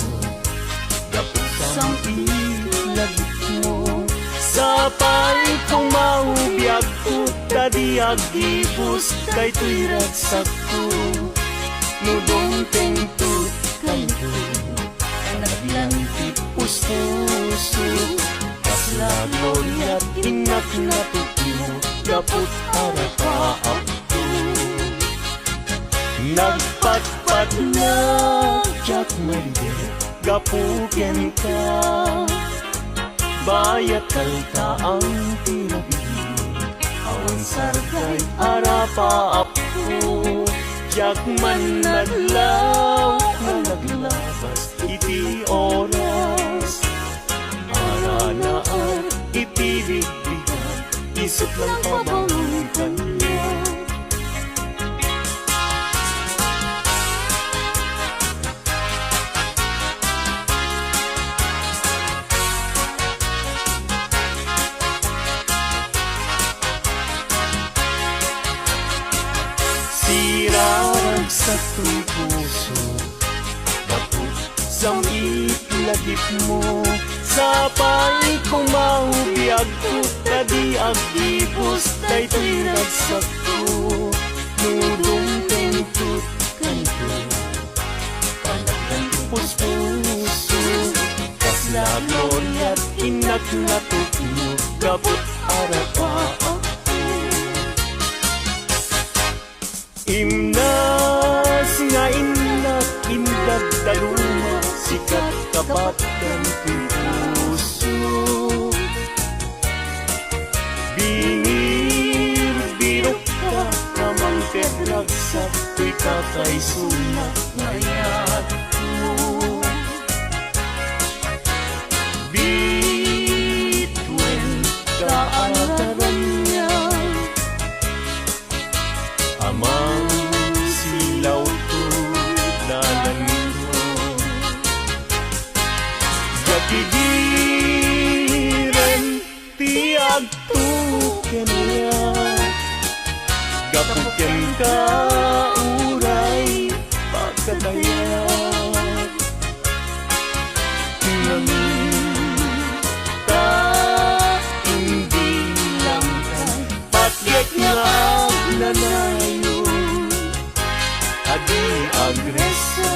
Dapot sang ilagit mo Sa pay kong maubiyag ko Tadiag ibus kay tuy ragsak ko Nudong tengtut kay ko Naglantik puso Kasla gloria't inak na tutmo Dapot arapaap Nagpatpat na Jack Mende Gapuken ka Bayat kalta ang tinabili Awan sargay arapaap ko Jack man naglaw na naglabas Iti oras Ara naan iti bigbigan Isip lang pabangon kanya Sirarag sa tuy puso Dapot sang itlagip mo Sa pay kong maubiyag ko Tadi agibus Daytoy ragsak ko Nudong tentut kanto Panagdan puso Kasla gloria't inak na tutno Dapot arapaak Imnas nga inak indag daluma Sikat kapatan puso Bingir birok ka Namang kedragsak Tuy kakay sunak ngayat ko Bitwe agtuken niya gapuken ka uray pagkatayag namita hindi lang ka patyek nga nanayo adi agresa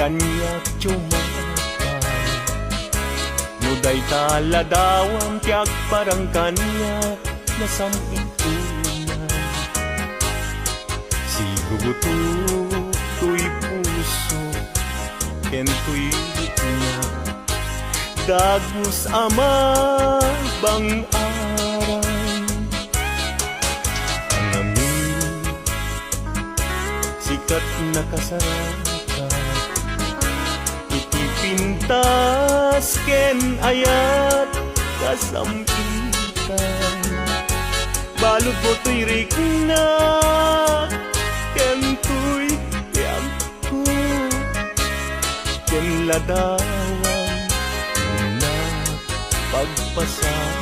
kanyak cumakan Nuday taladawang tiyak parang kanya nasamit tunay Sigugutu tuy puso kentuy niya Dagus ama bang aray Ang amin sikat na kasarap Pintas ken ayat kasampitan Balud mo to'y rikna ken to'y tiyampo ken ladawan na pagpasagan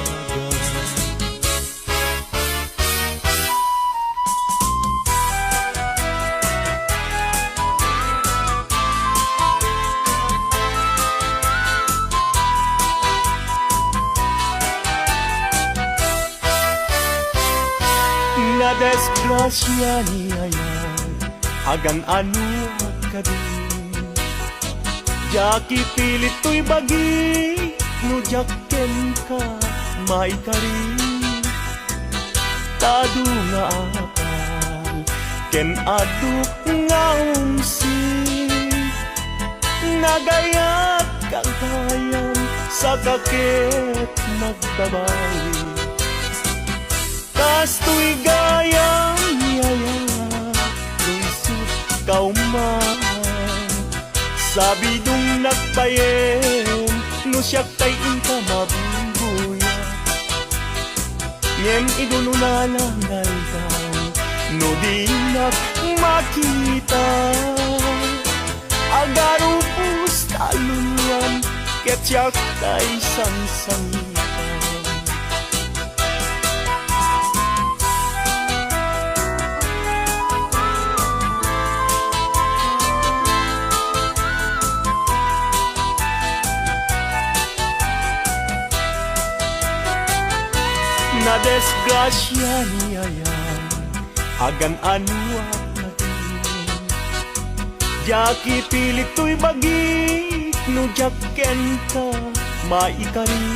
Na desgrasya niya yan Agan ano ka din Jaki pilit to'y bagi No jaken ka may kari Tado nga akal Ken adu nga umsi Nagayat kang kayan Sa kakit nagbabawi Kas tu'y gayang yaya Luisut kauman Sabi dong nagpayen No siya kay inka mabungguya Ngem idununalagal daw No di makita Agarupus taluluan Ket siya kay sangsangita Na desgrasya niya yan Agan ano at natin Jaki pilit to'y bagi No jaken ka maikari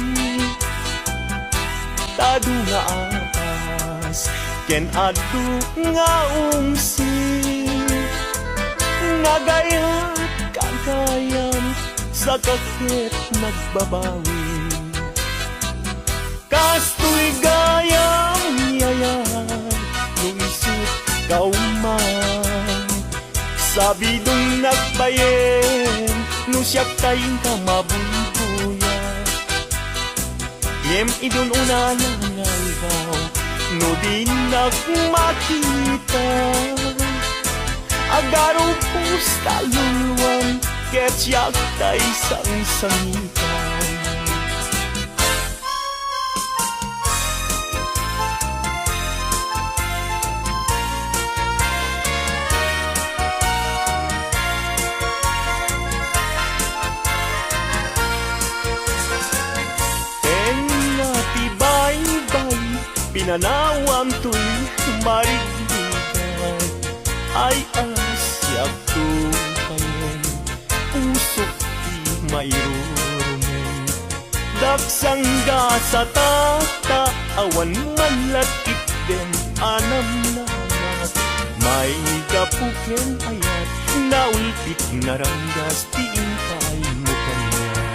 Tado nga akas Ken adu nga umsi Nagayat kang kayan Sa kakit nagbabawi Kas tu'y gayang yayan Luisut kauman Sabi dong nagbayen No siya kayong kamabungkuya Ngem idun una nangalgaw No di nagmakita Agaro pus taluluan Ket siya kay sangsangitaw Pinanawam to'y marigdigan Ay asyak tupayen Usok di mayroon Dagsangga sa tata Awan man latit din Anam namat May kapuken ayat Naulpit na ranggas Tiintay mo kanya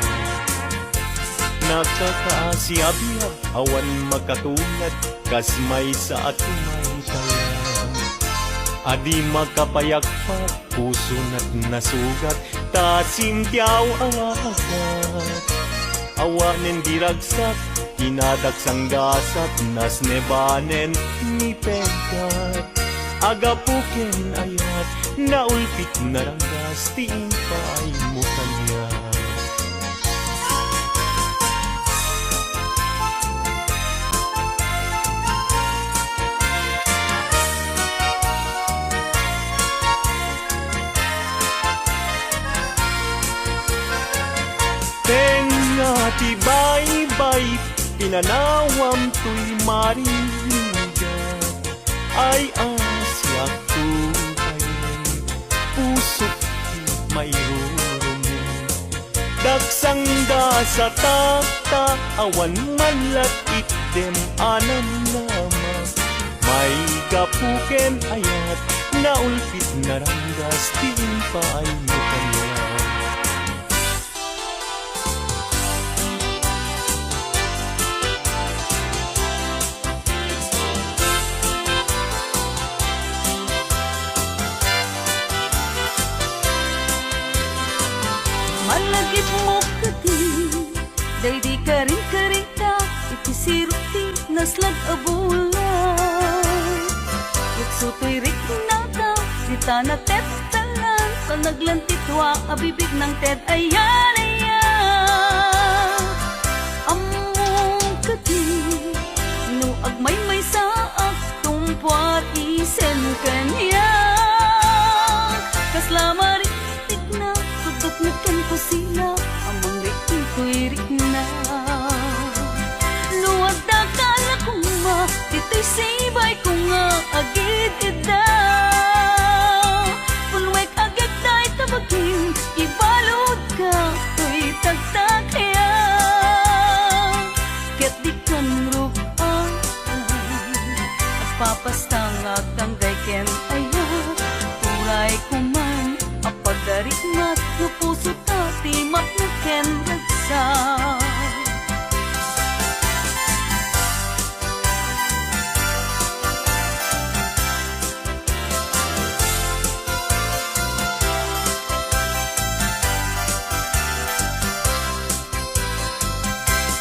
Nakakaasiyab-yab Awan makatunat Kasmay sa atumay kaya Adi makapayagpak, puso na't nasugat, tasimtiyaw awagat. Awanen diragsak, inadaksang gasat, nas nebanen ni pegat. Agapuken ayat, naulpit na ranggas, tiin pa ay mo kanya. Tenga ti bay-bay, pinanawam to'y marinig. Ay asyak tukayin, puso may rurumin. Daksang da sa takta, awan malat ikdem anam nama. May gapuken ayat, naulpit na ranggas, tiin pa ay mo kanya. Malagip mo kati, day di karing-karing ta, iti siruti, naslag abulan. Yagsuto'y rik na ta, di ta na tetalan, sa naglantitwa, abibig ng ted, ayan, ayan. Among kati, no agmay-may sa aktumpwat, isen kanya. Kaslama rin, tigna, tutupnikan ko sila, amang rikin ko'y rikna. Luwag na kala ko ma, dito'y sibay ko nga, agid ida. Pulwek agad tayo tabagin, ibalod ka, ko'y tagtag kaya. Ket di kan rupan, at papastang agtanggay ken ayan, turay ko man, apagarik mat, no puso tati mat na ken ragsa.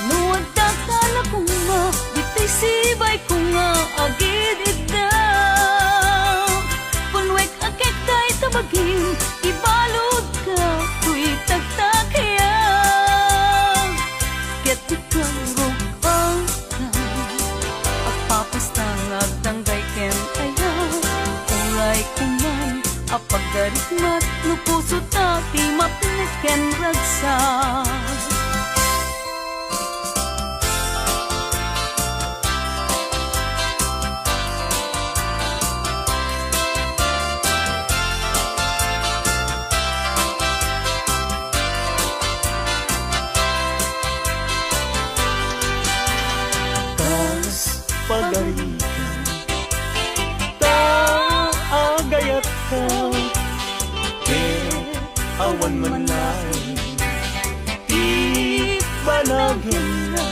Nuwag takala ko ma, dita'y sibay ko nga, agid ida. Punwek agad tayo tabagin, ibalod ka, ko'y tagtakaya. Ket ikang rupang ka, at papastang agtanggay ken aya. Uray kuman, apagarik mat, no puso tati mapinig ken ragsa. Pagarikan, taagayat ka, awan man lang, di balagin na,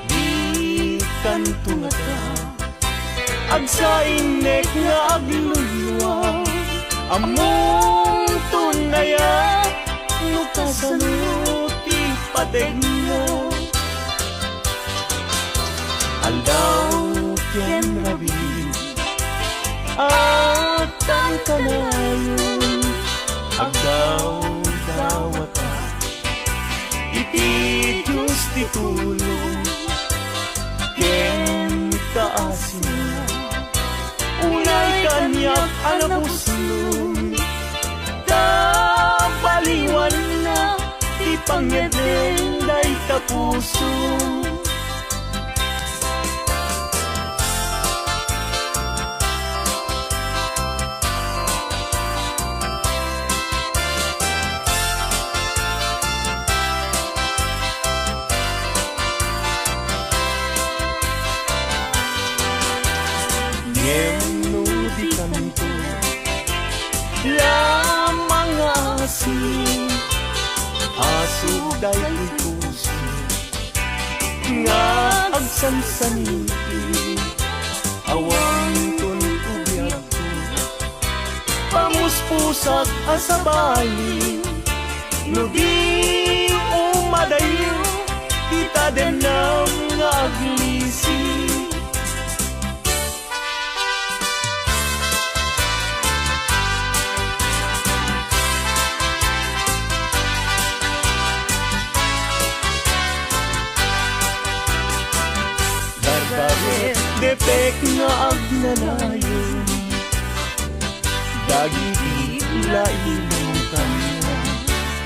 di kanto na ka, agsainek nga aglulwa, among tunaya, nukasaluti padeg na. Aldaw ken rabi at ang kalayon, agdaw dawata, iti Diyos ti tulong, ken kaasin na, unay kanyak alamuslong, tabaliwan na, ti pangedeng day kapuso. Ngem di kanto, lamang asin, aso day puso, nga agsansaniti, awang tun ubiyak ko, pusak asabali no di umadayo kita den nam nga aglisi. Dardaret depek nga agnanayon dagiti lailong kanya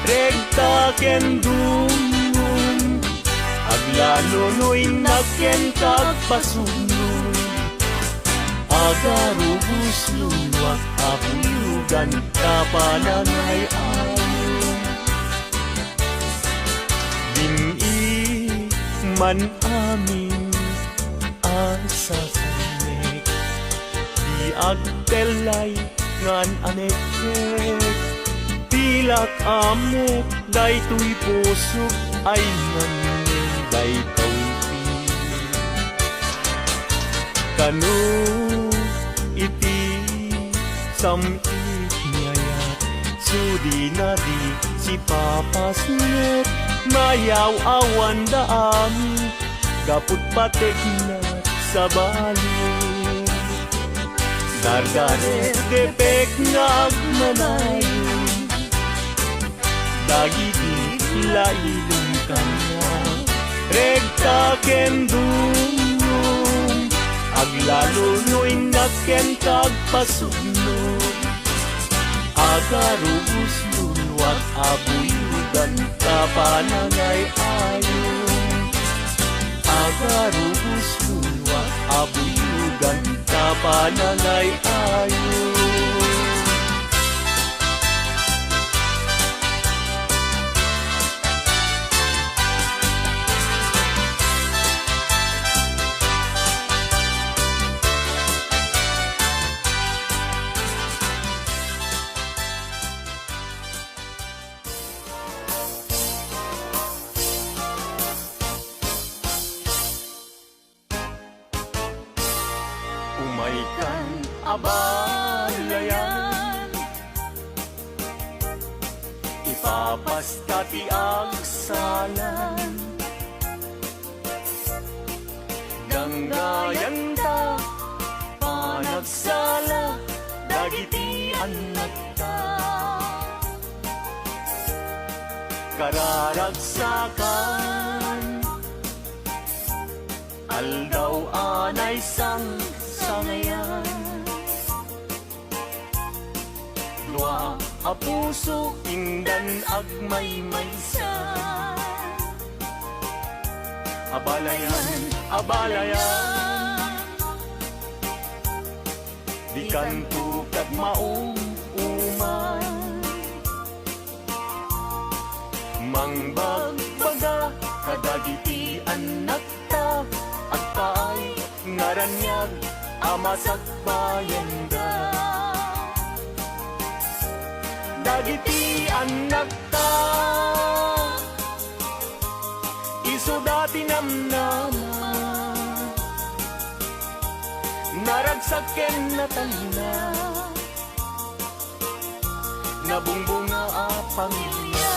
regta ken dumon aglalo no'y naken kagpasunod agarubus luwak apuyugan kapanangay ayon dini man amin asa sanek di agtelay ngan anekek pilak amek daytoy pusok ay nganen daytoy kanu iti samit ngayat sudi na di si papasnet mayaw awan daami gaput patek na sa bali dardaret depek nga agmanayon dagiti lailong kanya regta ken dumon aglalo no'y naken kagpasunod agarubus lulwat abuyugan kapanangay ayon agarubus lulwat abuyugan kapanangay ayon. Umaikan abalayan ipapastati ang salan ganggayan ta panagsala dagiti anak ta kararagsakan aldaw anay sang sangayan dua a puso indan agmay-maysa abalayan abalayan di kanto kag maong uman mangbagbaga kadagiti anak ta at paay ngaranyag amasak bayanda dagiti anak ta iso dati namnama naragsaken na talina nabungbunga a pamilya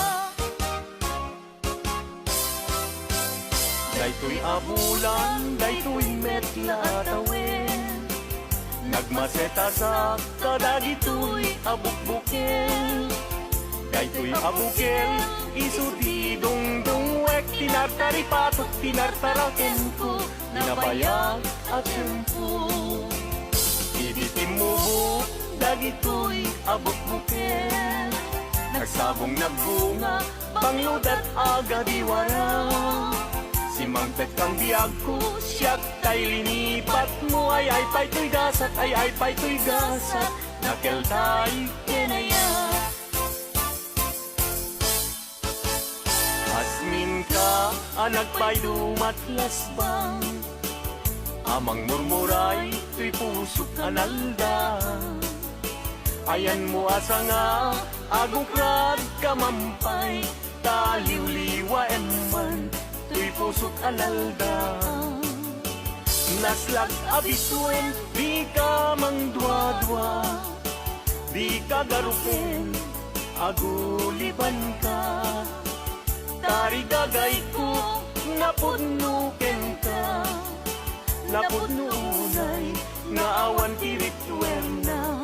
daytoy abulan daytoy metla tawen nagmaseta sa kadagitoy abukbukel daytoy abukel isuti dungdungwek tinartaripatok tinartaraken ko nabayag at siyempo ibitimubo dagitoy abukbukel nagsabong nagbunga pangludat agadiwara si Mangpet kang biyag ko, siyak tay linipat mo ay pa'y gasat, ay pa'y gasat, nakel tay kinaya. Asmin ka, anak pa'y dumatlas bang, amang murmuray, tuy pusok analda. Ayan mo asa nga, agukrad kamampay, taliw-liwa eman, tuy pusok alalda naslag abisuen di ka mang dwa-dwa di ka garupen, aguliban ka. Tari gagay ko, napudnuken ka. Napudnunay, nga awan kiritwer na.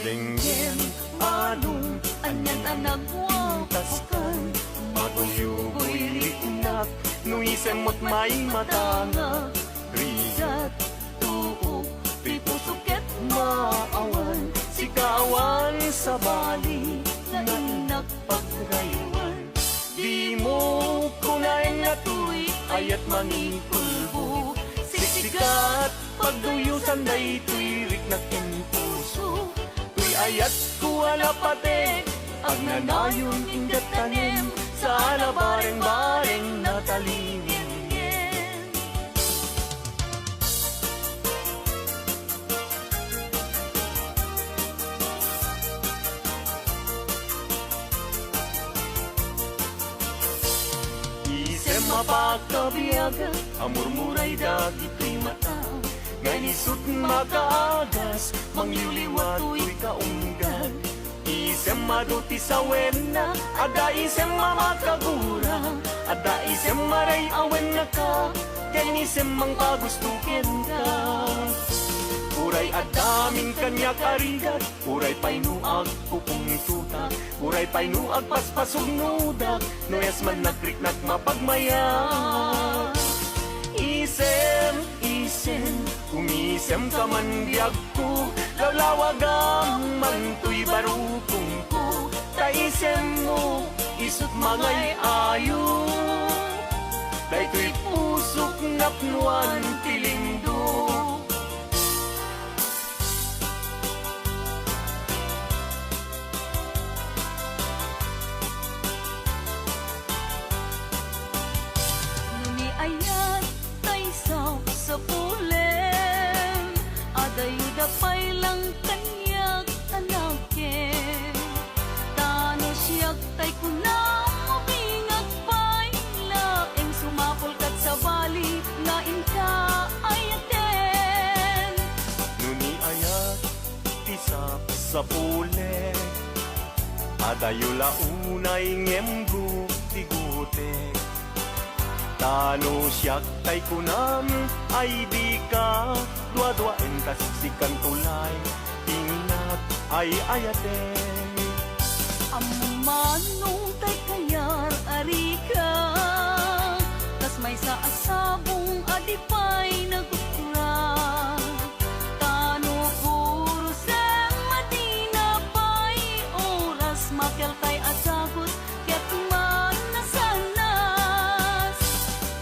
Denggen anong Anyan anagwa taskan, maguyugoy liknak, nuisemot may matanga. Rizat tuok Di pusuket Maawan, sikawan sa bali, Na inak pagraywan di mo kunain na tuy, ayat mangikulbo. Siksikat, pagduyusan day tuy, riknak in puso. Tuy ayat kuwala patek, ang nanayon ingat tanim, sa alabareng-bareng na talingin. Isem mapagkabiyaga, amurmuray dagito'y mata. Ngayon isut makaagas, mangyuliwa to'y kaunggan. Isem maduti sa wena, ada isem mamakagura. Ada isem maray awen na ka, ngayon isem mang pagustukin ka. Uray adaming kanya karigat, uray painuag pupung tutak, uray painuag paspasog nudak, noyas man nagriknak mapagmaya. Isem, umisem ka man biyag ko, lawlawagam man tuy barupong ko. Taisem mo, isut mangay ayo, day tuy pusok napnuan tilindo. Ayat tay sa pulem Adayuda pa'y lang kanyak anakin Tano siyag tay kunang mabingag pa'y laeng sumapol kat sa bali na inka ayaten Nuni ayat tisap sa pule, adayula unay ngemgu tigutek. Tano siyak tay kunam ay di ka dua-duaen kasikan tulay ingat ay ayaten. Amanong tay kayar arika Tas may sa asabong adipay nagukura Tano puro sem madina pay oras makel tay asagot ket man nasanas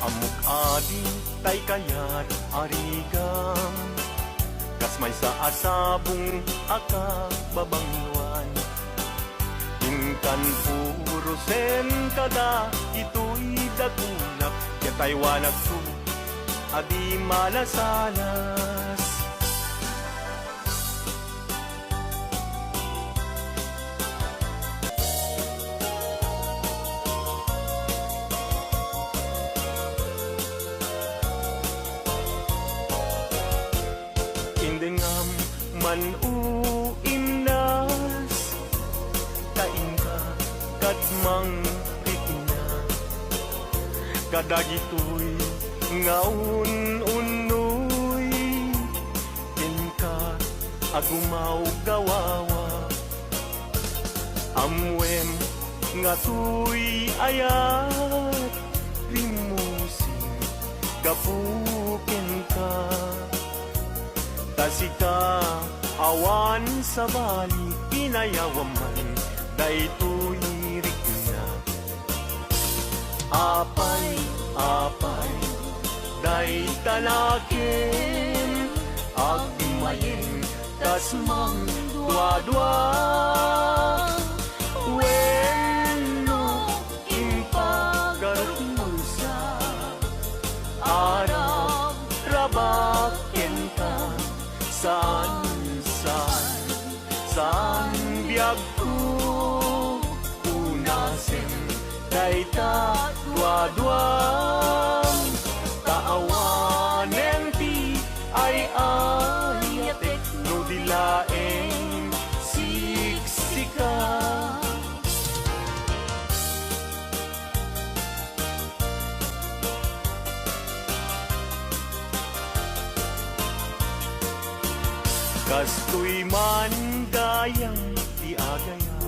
Amok adi tay kayat arigam, kas may sa asabong aka babangwan. Inkan puro sen kada ito'y dagunap, yatay wanag su adi malasanas. Indengam man uinas, kain ka kadmang rikna, kadagitoy ngaun unoy, inka agumaw gawawa, amwem nga tuy ayat, rimusin gapukin ka. Tasika awan sa bali, pinayawaman, daytoy rikna. Apay, day talakin, agmayin, tas mang dua-dua. Weno impagarusa, arab rabaken ka. Saan biag ko unasin ta dua-duam taawanen ti ay ayatek no dilaeng siksika. Kastoy man gayang ti agaya,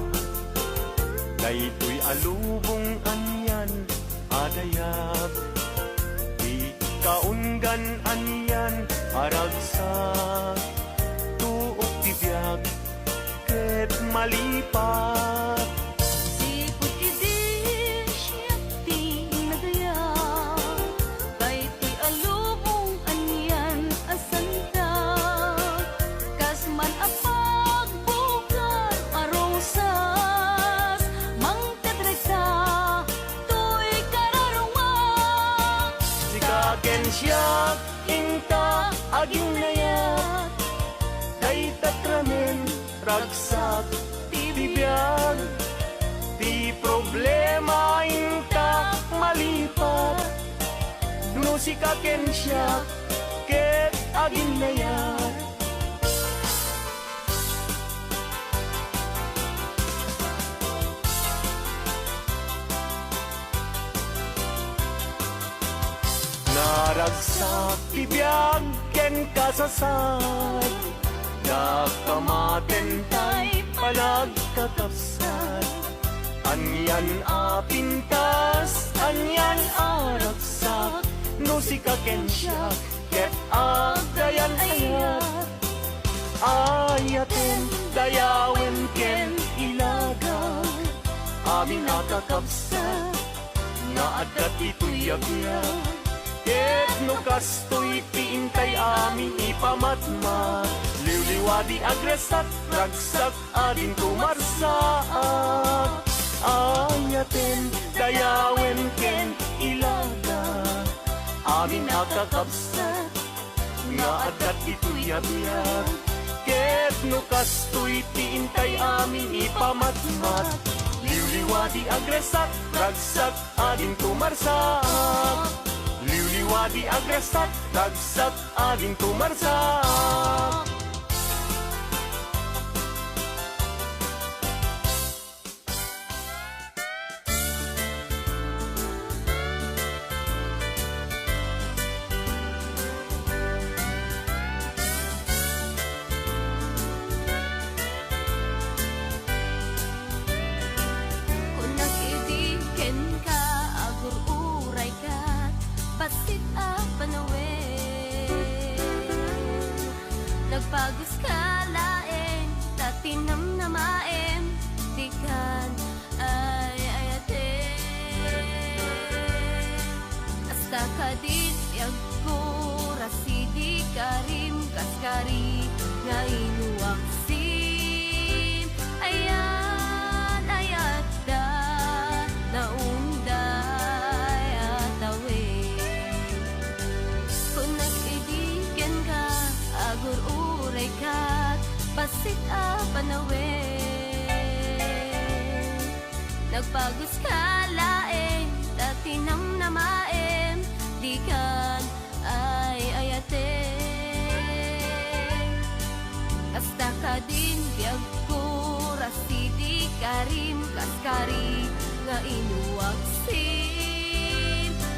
daytoy alubong anyan adayab, di kaunggan anyan aragsak, tuok ti biag ket malipat. Sipot idi siya ti nagaya, kay ti alubong anyan asanda, kasman apag bukan arosas, mangtedresa tuy kararungan. Sikaken siya inta aging nayat, day tatramen ragsak tibiyag, di problema inta malipat, no sikaken siya ket aging nayat. Naragsak tibiyag ken kasasad, nakamaten tay palagkakapsat. Anyan apintas, anyan aragsak, no sikaken siya ket agdayan ayat. Ayaten dayawen ken ilaga, amin nakakapsat, nga adat ito'y yagyan. Ket no kastoy tiintay amin ipamatmat, liwliwadi agresat, ragsak adin kumarsaat. Ayaten dayawen ken ilaga, amin nakakapsat, nga adat ito'y yabiyag. Ket no kastoy tiintay amin ipamatmat, liwliwadi agresat, ragsak adin kumarsaat. Liwliwadi agresat, ragsak ading kumarsak. Kung nakidiken ka, agur uray ka, basit panawe. Nagpagos ka laeng, tatinam na maem, di kan ay ayate. Hasta ka din yagkura sidi karim kaskari, nga inuwaksim. Ayan ayat da, naunday atawe. Kung nag-idigan ka, agur uray ka, basit panawe. Nagpagos ka laeng, tatinam na maem, di kan ay ayate. Hasta ka din biyag ko, rasidi karim kaskari, nga inuwaksim.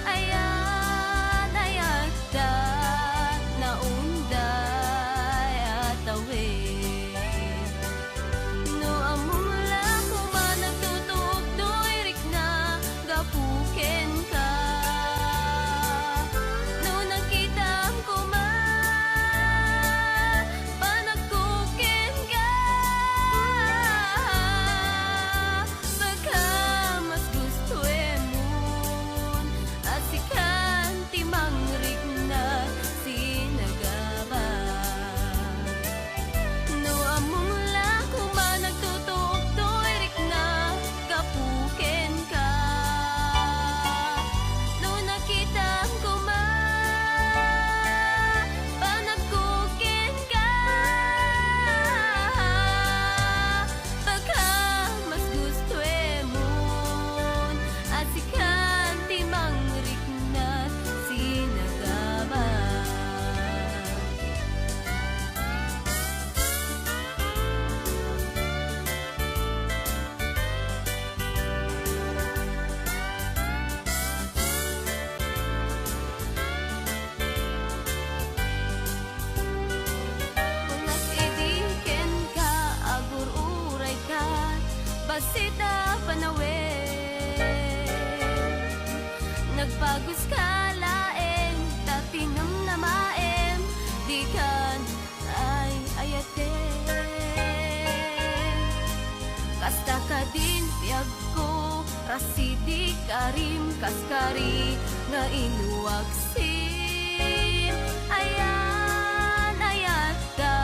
Ayan ayagda, naunday atawe. No amumula ko man nagtutuog do'y rik na gapuken ka. No nakita ko man panagkuken ka, baka mas gustuin Kasidi karim kaskari nga inuwagsin. Ayan, ayat ka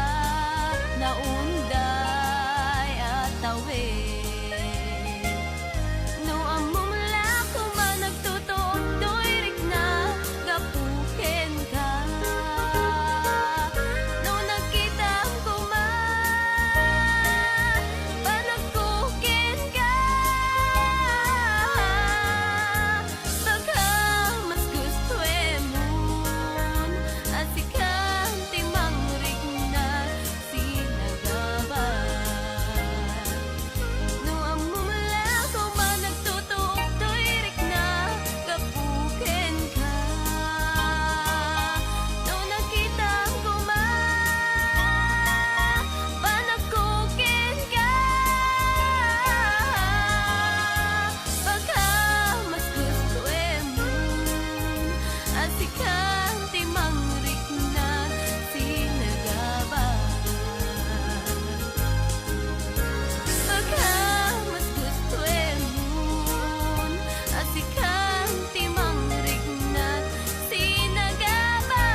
naunday at tawin. No amumla ko man nagtutuog doirik na gapuken ka. No nakita ko man panagkuken ka. Baka mas gusto mon at ikang timangrik na sinagaban. No amumla ko man nagtutuog doirik na gapuken ka. No nakita ko man panagkuken ka. Baka mas gusto mon at ikang timangrik na sinagaban. Baka mas gusto mon at ikang timangrik na sinagaban.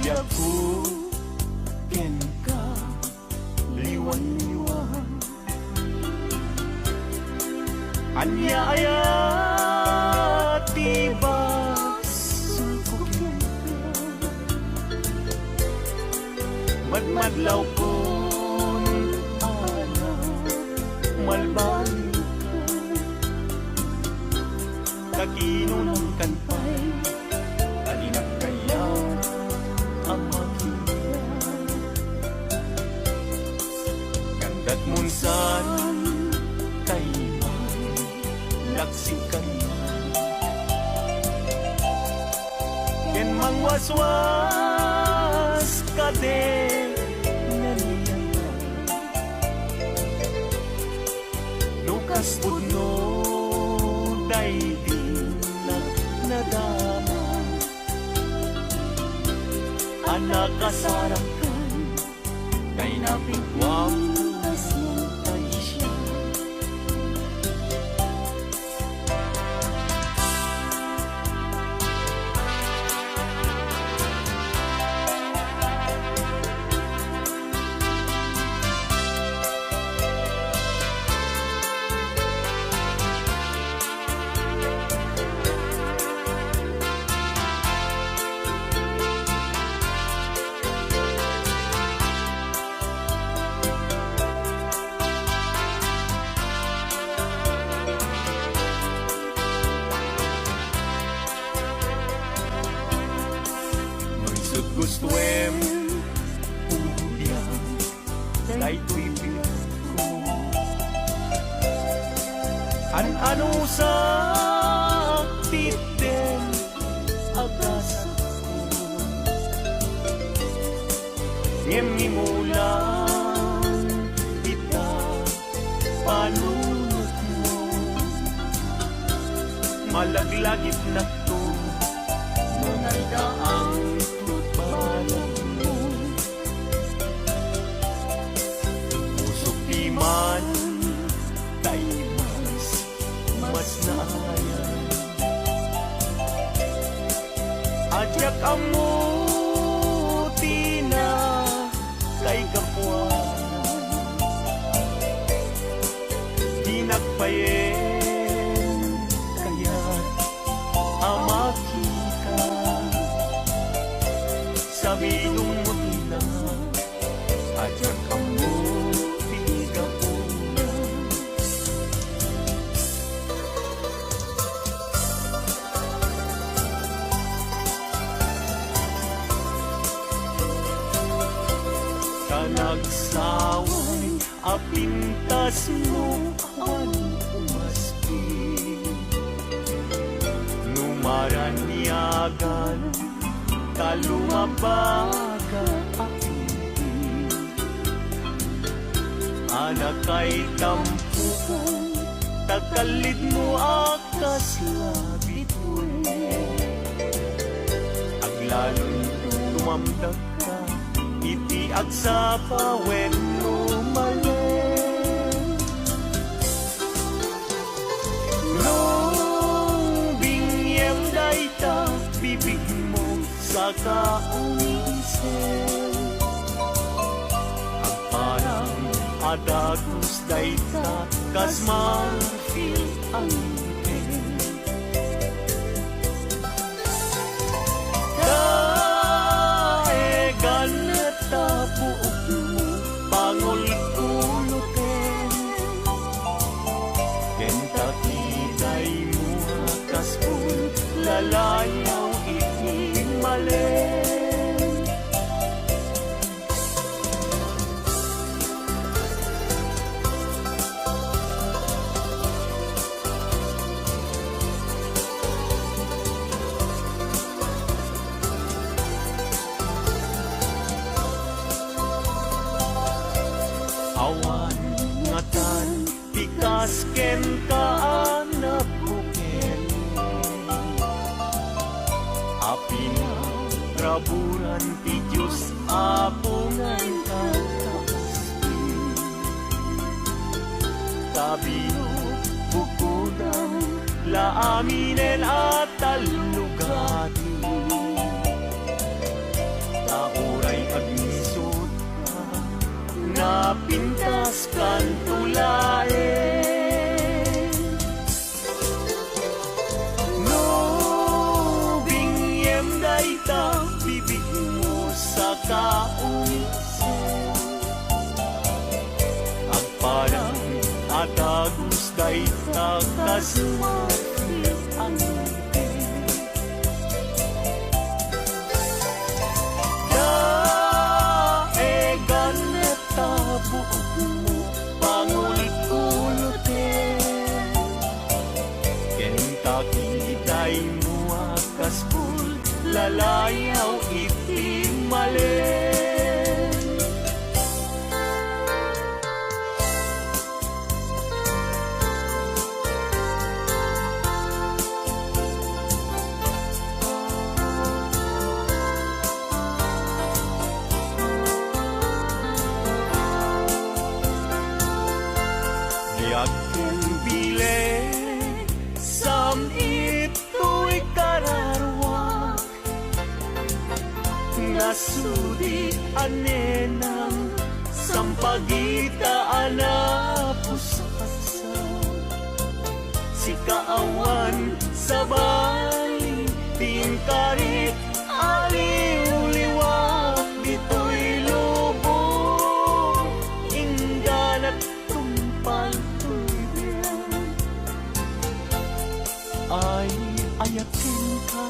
Yaku ken ka liwan-liwan. Anya aya tiba sulkukin ka. Madmadlaw kon ana malbalik ka. Kakinunang kanpay alinak kaya ang makita. Ganda't munsan kay may laksikan na. Ken mangwaswas ka din naniyaya. Lukas pudno day din nadama. Anak kasarakan kay napigwang tas tay siya. Gustuem ubiyang dahil tuibig ko. An-ano sa titen agas ko. Ngem-ngimulang kita panunot mo. Malaglagip na to nunaldaang tutbalang mo. Pusok di man tay mas naayan. Adyak amuti na kay kapuan. Di nagpayen kaya't amaki ka. Sabihin mo nila adyak amuti kapuan. Nagsaway apintas mo ang umaspi. Paraniagan kalumabaga anak kay tampukan takalid mo akas labit aglalon tumamdag ka iti agsapa when lumalen nung bingyem dayta bibig mo sa kaunisen ang parang adagus dayta kas marfil ang iten kaegan ta buok mo pangol kulutin Kentucky day mo kas pun lalayaw iting malen awan ngatan tikas ken kaanak buken api na raburan ti Diyos apungan kakaspi kabino bukudan laaminen at talugati tauray agnisod ka napintas kan tulaen no bingyem dayta bibig mo sa kaunisen ang parang adagus dayta kas marfil ang iten daegan buok mo pangul kulutin Kentucky day mo akas pul lalayaw iting malen Yakin bile sam ito'y kararwak nasudi anenang sampagita anapusasa si kaawan sa bali tingkarit aliw-liwak dito'y lubong ingganat tumpal ay ayakin ka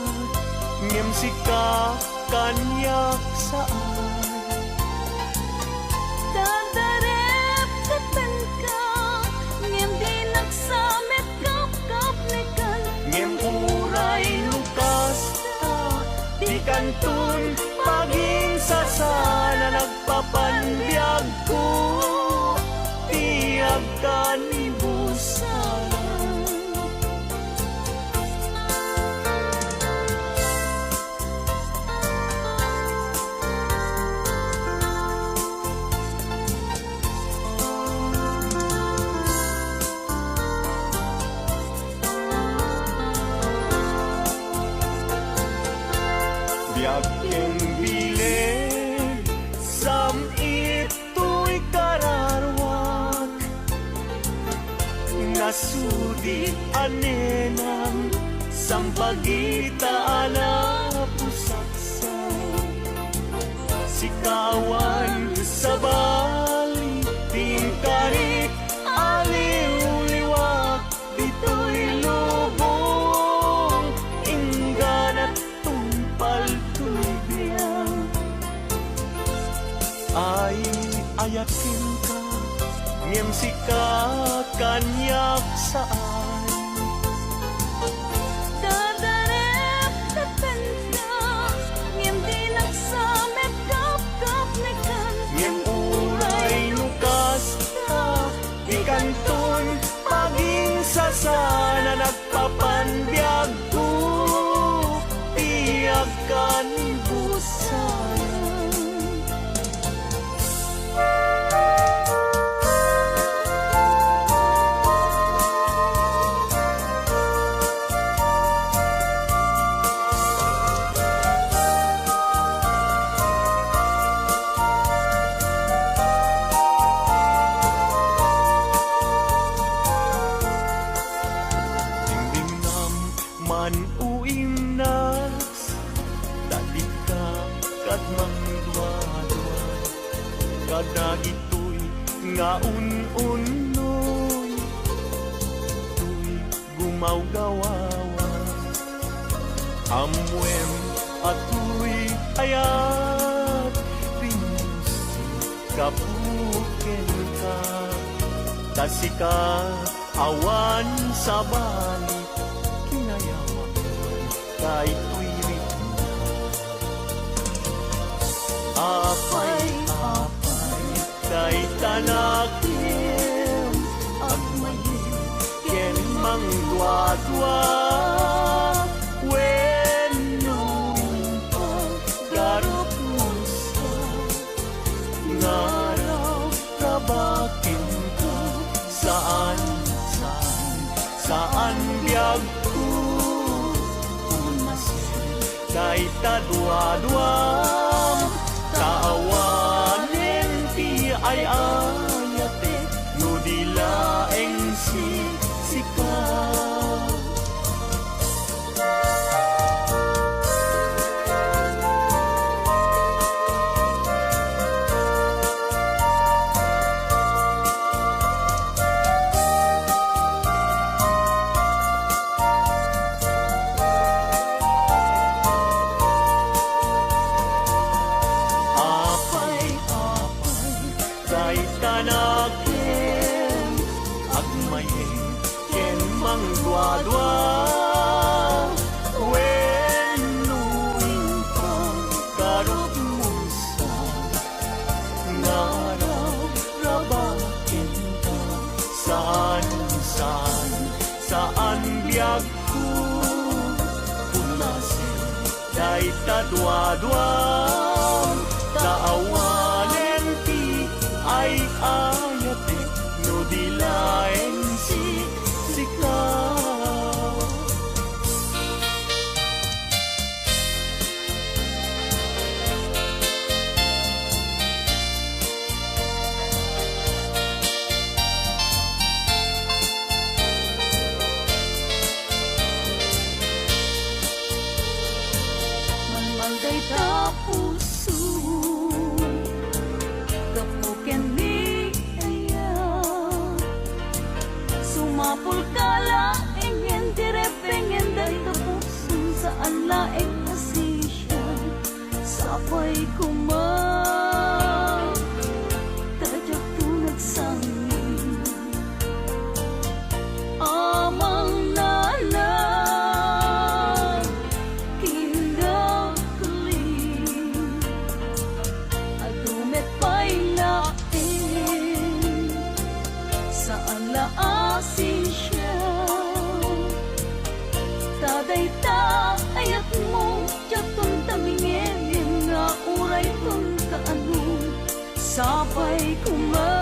ngem sika kanyak saan Dadarep katan ka ngem di nagsamet kap nekan ngem uray lukas ta di kantun paging sasana nagpapanbiyag ko tiyag ka ni busan Yakin bilen sam ito'y kararwak nasudi anenang sampagita anapusaksa sikawan sa bali tingkarit aliw-liwak dito'y lubong ingganat tumpal ay ayakin ka ngem sika kanyak saan Dadarep kad mangdwa-dwa kadag ito'y nga un-unoy tuy gumawgawawa amwem ato'y ayat pinusi kapuken ka tasika awan sa balik kinayawak kahit to'y ritmo apay kahit tanakim at mahim ken mangdwa-dwa when nung garot mo ngaraw kabakin ka saan biyag ko umasin kahit tadwa-dwam taawanin ti ay ayate no dilaeng sikaw kahit tanakin agmayin ken mangdwa-dwa when nuing pang karot mo ngaraw rabakin ka saan biyag ko punasin kahit tadwa-dwa taawanen ti ay ayate no dilaeng sikaw Manday ta puso kapuken ni aya sumapul kala engen direpengen day ta puso saan laeng asisya sapay kumang tajak tunag sangin amang nana laasin siya tadayta ayat mo jatun tamingin nga uray kung kaanong sapay kumang